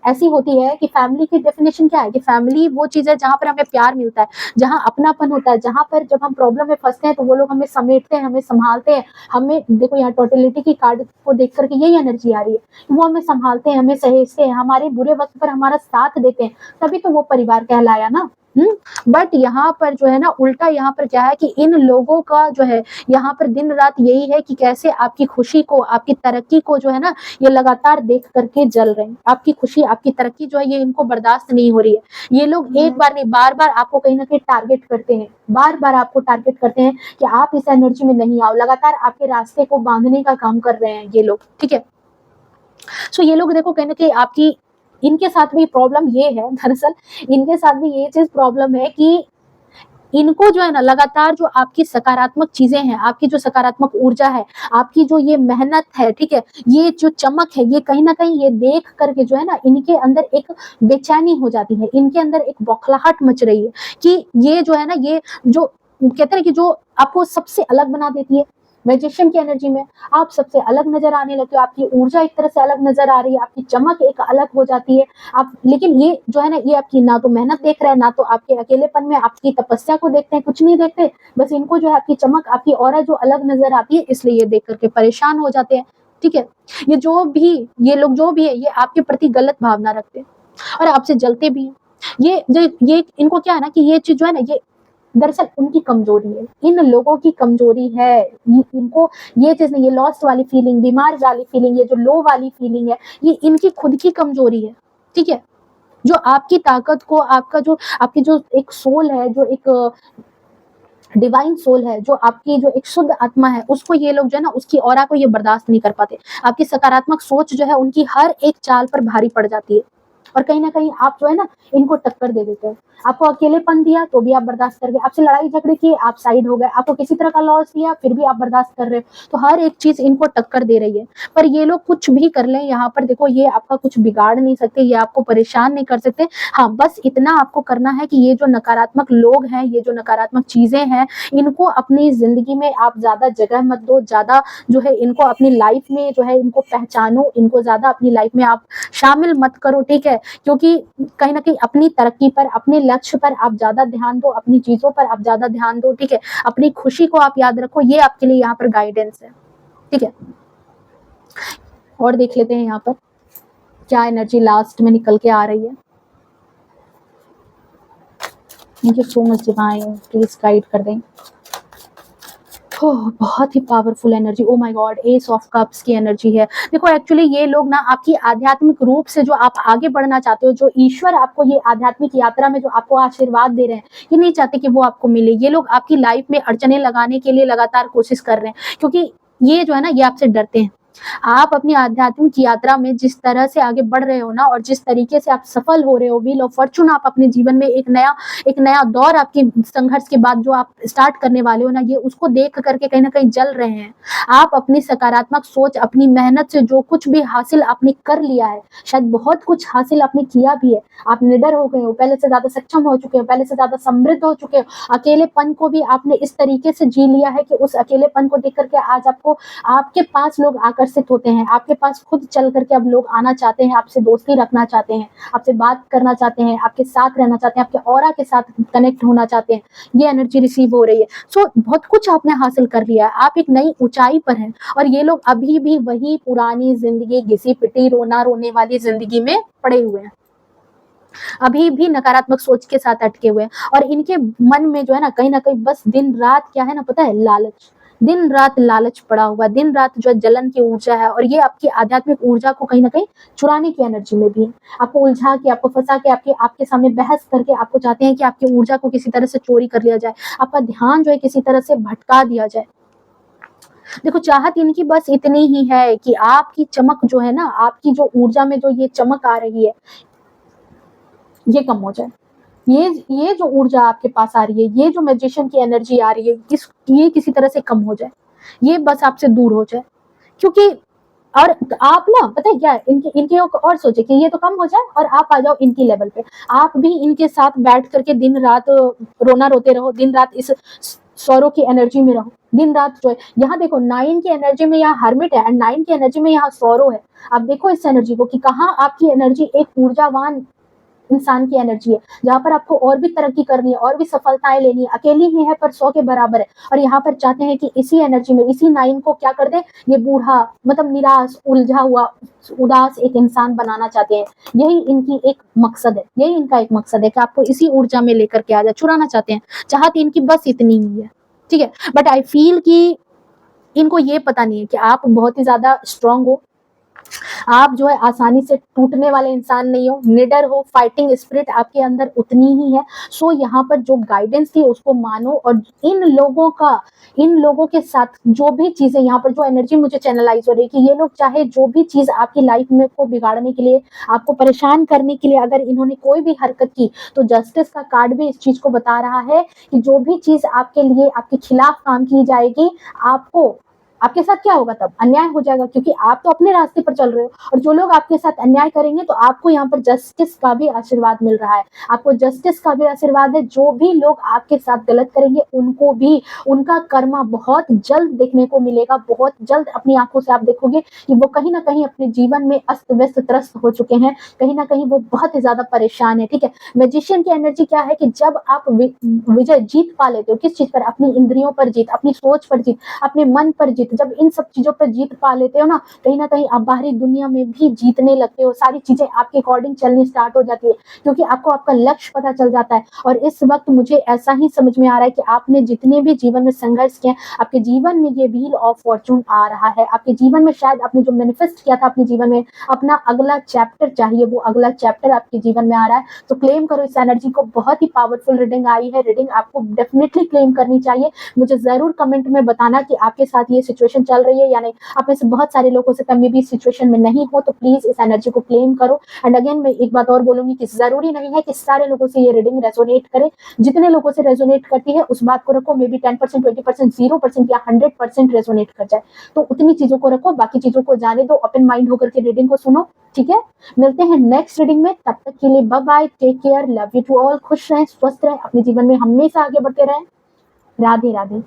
ऐसी होती है कि फैमिली की डेफिनेशन क्या है कि फैमिली वो चीज है जहां पर हमें प्यार मिलता है, जहां अपनापन होता है, जहां पर जब हम प्रॉब्लम में फंसते हैं तो वो लोग हमें समेटते हैं, हमें संभालते हैं, हमें देखो यहाँ टोटलिटी की कार्ड को देख करके यही एनर्जी आ रही है, वो हमें संभालते हैं, हमें सहेजते हैं, हमारे बुरे वक्त पर हमारा साथ देते हैं, तभी तो वो परिवार कहलाया ना। बट यहाँ पर जो है ना उल्टा, यहाँ पर क्या है कि इन लोगों का जो है यहाँ पर दिन रात यही है कि कैसे आपकी खुशी को, आपकी तरक्की को जो है ना, ये लगातार देख करके जल रहे हैं। आपकी खुशी, आपकी तरक्की जो है ये इनको बर्दाश्त नहीं हो रही है। ये लोग एक बार नहीं, बार बार आपको कहीं ना कहीं टारगेट करते हैं, बार बार आपको टारगेट करते हैं कि आप इस एनर्जी में नहीं आओ, लगातार आपके रास्ते को बांधने का काम कर रहे हैं ये लोग, ठीक है। सो ये लोग देखो कहीं ना कहीं इनके साथ भी प्रॉब्लम ये है, दरअसल इनके साथ भी ये चीज प्रॉब्लम है कि इनको जो है ना लगातार जो आपकी सकारात्मक चीजें हैं, आपकी जो सकारात्मक ऊर्जा है, आपकी जो ये मेहनत है, ठीक है, ये जो चमक है, ये कहीं ना कहीं ये देख करके जो है ना इनके अंदर एक बेचैनी हो जाती है, इनके अंदर एक बौखलाहट मच रही है कि ये जो है ना, ये जो कहते हैं कि जो आपको सबसे अलग बना देती है मैजिशियन की एनर्जी में, आप सबसे अलग नजर आने लगते हो, आपकी ऊर्जा एक तरह से अलग नजर आ रही है, आपकी चमक एक अलग हो जाती है। आप लेकिन ये जो है ना, ये आपकी ना तो मेहनत देख रहे हैं, ना तो आपके अकेलेपन में आपकी तपस्या को देखते हैं, कुछ नहीं देखते, बस इनको जो है आपकी चमक, आपकी ऑरा जो अलग नजर आती है, इसलिए ये देख करके परेशान हो जाते हैं। ठीक है, ये लोग जो भी है, ये आपके प्रति गलत भावना रखते हैं और आपसे जलते भी हैं। ये इनको क्या है ना कि ये चीज जो है ना, ये दरअसल उनकी कमजोरी है, इन लोगों की कमजोरी है। इनको ये चीज नहीं, ये लॉस्ट वाली फीलिंग, बीमार वाली फीलिंग, ये जो लो वाली फीलिंग है, ये इनकी खुद की कमजोरी है। ठीक है, जो आपकी ताकत को, आपकी जो एक सोल है, जो एक डिवाइन सोल है, जो आपकी जो एक शुद्ध आत्मा है, उसको ये लोग जो है ना, उसकी ऑरा को ये बर्दाश्त नहीं कर पाते। आपकी सकारात्मक सोच जो है, उनकी हर एक चाल पर भारी पड़ जाती है और कहीं ना कहीं आप जो है ना, इनको टक्कर दे देते हो। आपको अकेलेपन दिया तो भी आप बर्दाश्त कर गए, आपसे लड़ाई झगड़े की आप साइड हो गए, आपको किसी तरह का लॉस दिया फिर भी आप बर्दाश्त कर रहे हो। तो हर एक चीज इनको टक्कर दे रही है। पर ये लोग कुछ भी कर लें, यहाँ पर देखो, ये आपका कुछ बिगाड़ नहीं सकते, ये आपको परेशान नहीं कर सकते। हाँ, बस इतना आपको करना है कि ये जो नकारात्मक लोग हैं, ये जो नकारात्मक चीजें हैं, इनको अपनी जिंदगी में आप ज्यादा जगह मत दो, ज्यादा जो है इनको अपनी लाइफ में जो है इनको पहचानो, इनको ज्यादा अपनी लाइफ में आप शामिल मत करो। ठीक है, क्योंकि कहीं ना कहीं अपनी तरक्की पर, अपने लक्ष्य पर आप ज्यादा ध्यान दो, अपनी चीजों पर आप ज्यादा ध्यान दो। ठीक है, अपनी खुशी को आप याद रखो, ये आपके लिए यहाँ पर गाइडेंस है। ठीक है, और देख लेते हैं यहाँ पर क्या एनर्जी लास्ट में निकल के आ रही है। Thank you so much divine, please guide कर दें। बहुत ही powerful energy, oh my god, ace of cups की एनर्जी है। देखो एक्चुअली ये लोग ना आपकी आध्यात्मिक रूप से जो आप आगे बढ़ना चाहते हो, जो ईश्वर आपको ये आध्यात्मिक यात्रा में जो आपको आशीर्वाद दे रहे हैं, ये नहीं चाहते कि वो आपको मिले। ये लोग आपकी लाइफ में अड़चने लगाने के लिए लगातार कोशिश कर रहे हैं, क्योंकि ये जो है ना, ये आपसे डरते हैं। आप अपनी आध्यात्मिक यात्रा में जिस तरह से आगे बढ़ रहे हो ना, और जिस तरीके से आप सफल हो रहे हो, व्हील ऑफ फॉर्चून आप अपने जीवन में एक नया दौर आपके संघर्ष के बाद जो आप स्टार्ट करने वाले हो ना, ये उसको देख करके कहीं ना कहीं जल रहे हैं। आप अपनी सकारात्मक सोच, अपनी मेहनत से जो कुछ भी हासिल आपने कर लिया है, शायद बहुत कुछ हासिल आपने किया भी है, आप निडर हो गए हो, पहले से ज्यादा सक्षम हो चुके हो, पहले से ज्यादा समृद्ध हो चुके हो। अकेलेपन को भी आपने इस तरीके से जी लिया है कि उस अकेलेपन को देख करके आज आपको, आपके पास लोग आकर्षित होते हैं, आपके पास खुद चल करके अब लोग आना चाहते हैं, आपसे दोस्ती रखना चाहते हैं, आपसे बात करना चाहते हैं, आपके साथ रहना चाहते हैं, आपके ऑरा के साथ कनेक्ट होना चाहते हैं। ये एनर्जी रिसीव हो रही है। सो बहुत कुछ आपने हासिल कर लिया है, आप एक नई ऊंचाई पर हैं, और ये लोग अभी भी वही पुरानी जिंदगी, घिसी पिटी रोना रोने वाली जिंदगी में पड़े हुए हैं, अभी भी नकारात्मक सोच के साथ अटके हुए हैं। और इनके मन में जो है ना कहीं बस दिन रात क्या है ना, पता है, लालच, दिन रात लालच पड़ा हुआ, दिन रात जो है जलन की ऊर्जा है, और ये आपकी आध्यात्मिक ऊर्जा को कहीं ना कहीं चुराने की एनर्जी में भी है। आपको उलझा के, आपको फंसा के, आपके सामने बहस करके आपको चाहते हैं कि आपकी ऊर्जा को किसी तरह से चोरी कर लिया जाए, आपका ध्यान जो है किसी तरह से भटका दिया जाए। देखो, चाहत इनकी बस इतनी ही है कि आपकी चमक जो है ना, आपकी जो ऊर्जा में जो ये चमक आ रही है, ये कम हो जाए। ये जो ऊर्जा आपके पास आ रही है, ये जो मैजिशियन की एनर्जी आ रही है, ये किसी तरह से कम हो जाए, ये बस आपसे दूर हो जाए। क्योंकि और आप ना, पता है क्या, इनके और सोचे कि ये तो कम हो जाए और आप आ जाओ इनकी लेवल पे, आप भी इनके साथ बैठ करके दिन रात रोना रोते रहो, दिन रात इस सौरों की एनर्जी में रहो, दिन रात जो है। यहाँ देखो 9 की एनर्जी में यहाँ हर्मिट है, एंड 9 की एनर्जी में यहाँ सौरो है। आप देखो इस एनर्जी को कि कहाँ आपकी एनर्जी एक ऊर्जावान इंसान की एनर्जी है, जहाँ पर आपको और भी तरक्की करनी है, और भी सफलताएं लेनी है, अकेली ही है पर 100 के बराबर है। और यहाँ पर चाहते हैं कि इसी एनर्जी में, इसी 9 को क्या कर दे, ये बूढ़ा, मतलब निराश, उलझा हुआ, उदास एक इंसान बनाना चाहते हैं। यही इनकी एक मकसद है, यही इनका एक मकसद है कि आपको इसी ऊर्जा में लेकर के आ जाए, चुराना चाहते हैं। चाहत इनकी बस इतनी ही है। ठीक है, बट आई फील कि इनको ये पता नहीं है कि आप बहुत ही ज्यादा स्ट्रांग हो, आप जो है आसानी से टूटने वाले इंसान नहीं हो, निडर हो, फाइटिंग स्पिरिट आपके अंदर उतनी ही है। सो यहाँ पर जो गाइडेंस थी उसको मानो, और इन लोगों के साथ जो भी चीजें यहाँ पर, जो एनर्जी मुझे चैनलाइज हो रही है कि ये लोग चाहे जो भी चीज आपकी लाइफ में को बिगाड़ने के लिए, आपको परेशान करने के लिए अगर इन्होंने कोई भी हरकत की, तो जस्टिस का कार्ड भी इस चीज को बता रहा है कि जो भी चीज आपके लिए आपके खिलाफ काम की जाएगी, आपके साथ क्या होगा, तब अन्याय हो जाएगा, क्योंकि आप तो अपने रास्ते पर चल रहे हो, और जो लोग आपके साथ अन्याय करेंगे तो आपको यहाँ पर जस्टिस का भी आशीर्वाद मिल रहा है। आपको जस्टिस का भी आशीर्वाद है। जो भी लोग आपके साथ गलत करेंगे उनको भी उनका कर्मा बहुत जल्द देखने को मिलेगा। बहुत जल्द अपनी आंखों से आप देखोगे कि वो कहीं ना कहीं अपने जीवन में अस्त व्यस्त त्रस्त हो चुके हैं, कहीं ना कहीं वो बहुत ही ज्यादा परेशान है। ठीक है, मैजिशियन की एनर्जी क्या है कि जब आप विजय जीत पा लेते हो, किस चीज पर, अपनी इंद्रियों पर जीत, अपनी सोच पर जीत, अपने मन पर जीत, जब इन सब चीजों पर जीत पा लेते हो ना कहीं आप बाहरी दुनिया में भी जीतने लगते हो। सारी चीजें आपके अकॉर्डिंग चलनी स्टार्ट हो जाती है, क्योंकि आपको आपका लक्ष्य पता चल जाता है। और इस वक्त मुझे ऐसा ही समझ में आ रहा है कि आपने जितने भी जीवन में संघर्ष किया, आपके जीवन में ये व्हील ऑफ फॉर्चून आ रहा है। आपके जीवन में शायद आपने जो मैनिफेस्ट किया था अपने जीवन में, अपना अगला चैप्टर चाहिए, वो अगला चैप्टर आपके जीवन में आ रहा है। तो क्लेम करो इस एनर्जी को। बहुत ही पावरफुल रीडिंग आई है। रीडिंग आपको डेफिनेटली क्लेम करनी चाहिए। मुझे जरूर कमेंट में बताना कि आपके साथ ये सिचुएशन चल रही है या नहीं। आप में से बहुत सारे लोग हो सकता है भी सिचुएशन में नहीं हो, तो प्लीज इस एनर्जी को क्लेम करो। एंड अगेन मैं एक बात और बोलूंगी कि जरूरी नहीं है कि सारे लोगों से ये रीडिंग रेजोनेट करे। जितने लोगों से रेजोनेट करती है उस बात को रखो। मे बी 10%, 20%, 0% या 100% रेजोनेट कर जाए, तो उतनी चीजों को रखो, बाकी चीजों को जाने दो। ओपन माइंड होकर के रीडिंग को सुनो। ठीक है, मिलते हैं नेक्स्ट रीडिंग में। तब तक के लिए bye bye, take care, love you to all. खुश रहें, स्वस्थ रहें, अपने जीवन में हमेशा आगे बढ़ते रहें। राधे राधे।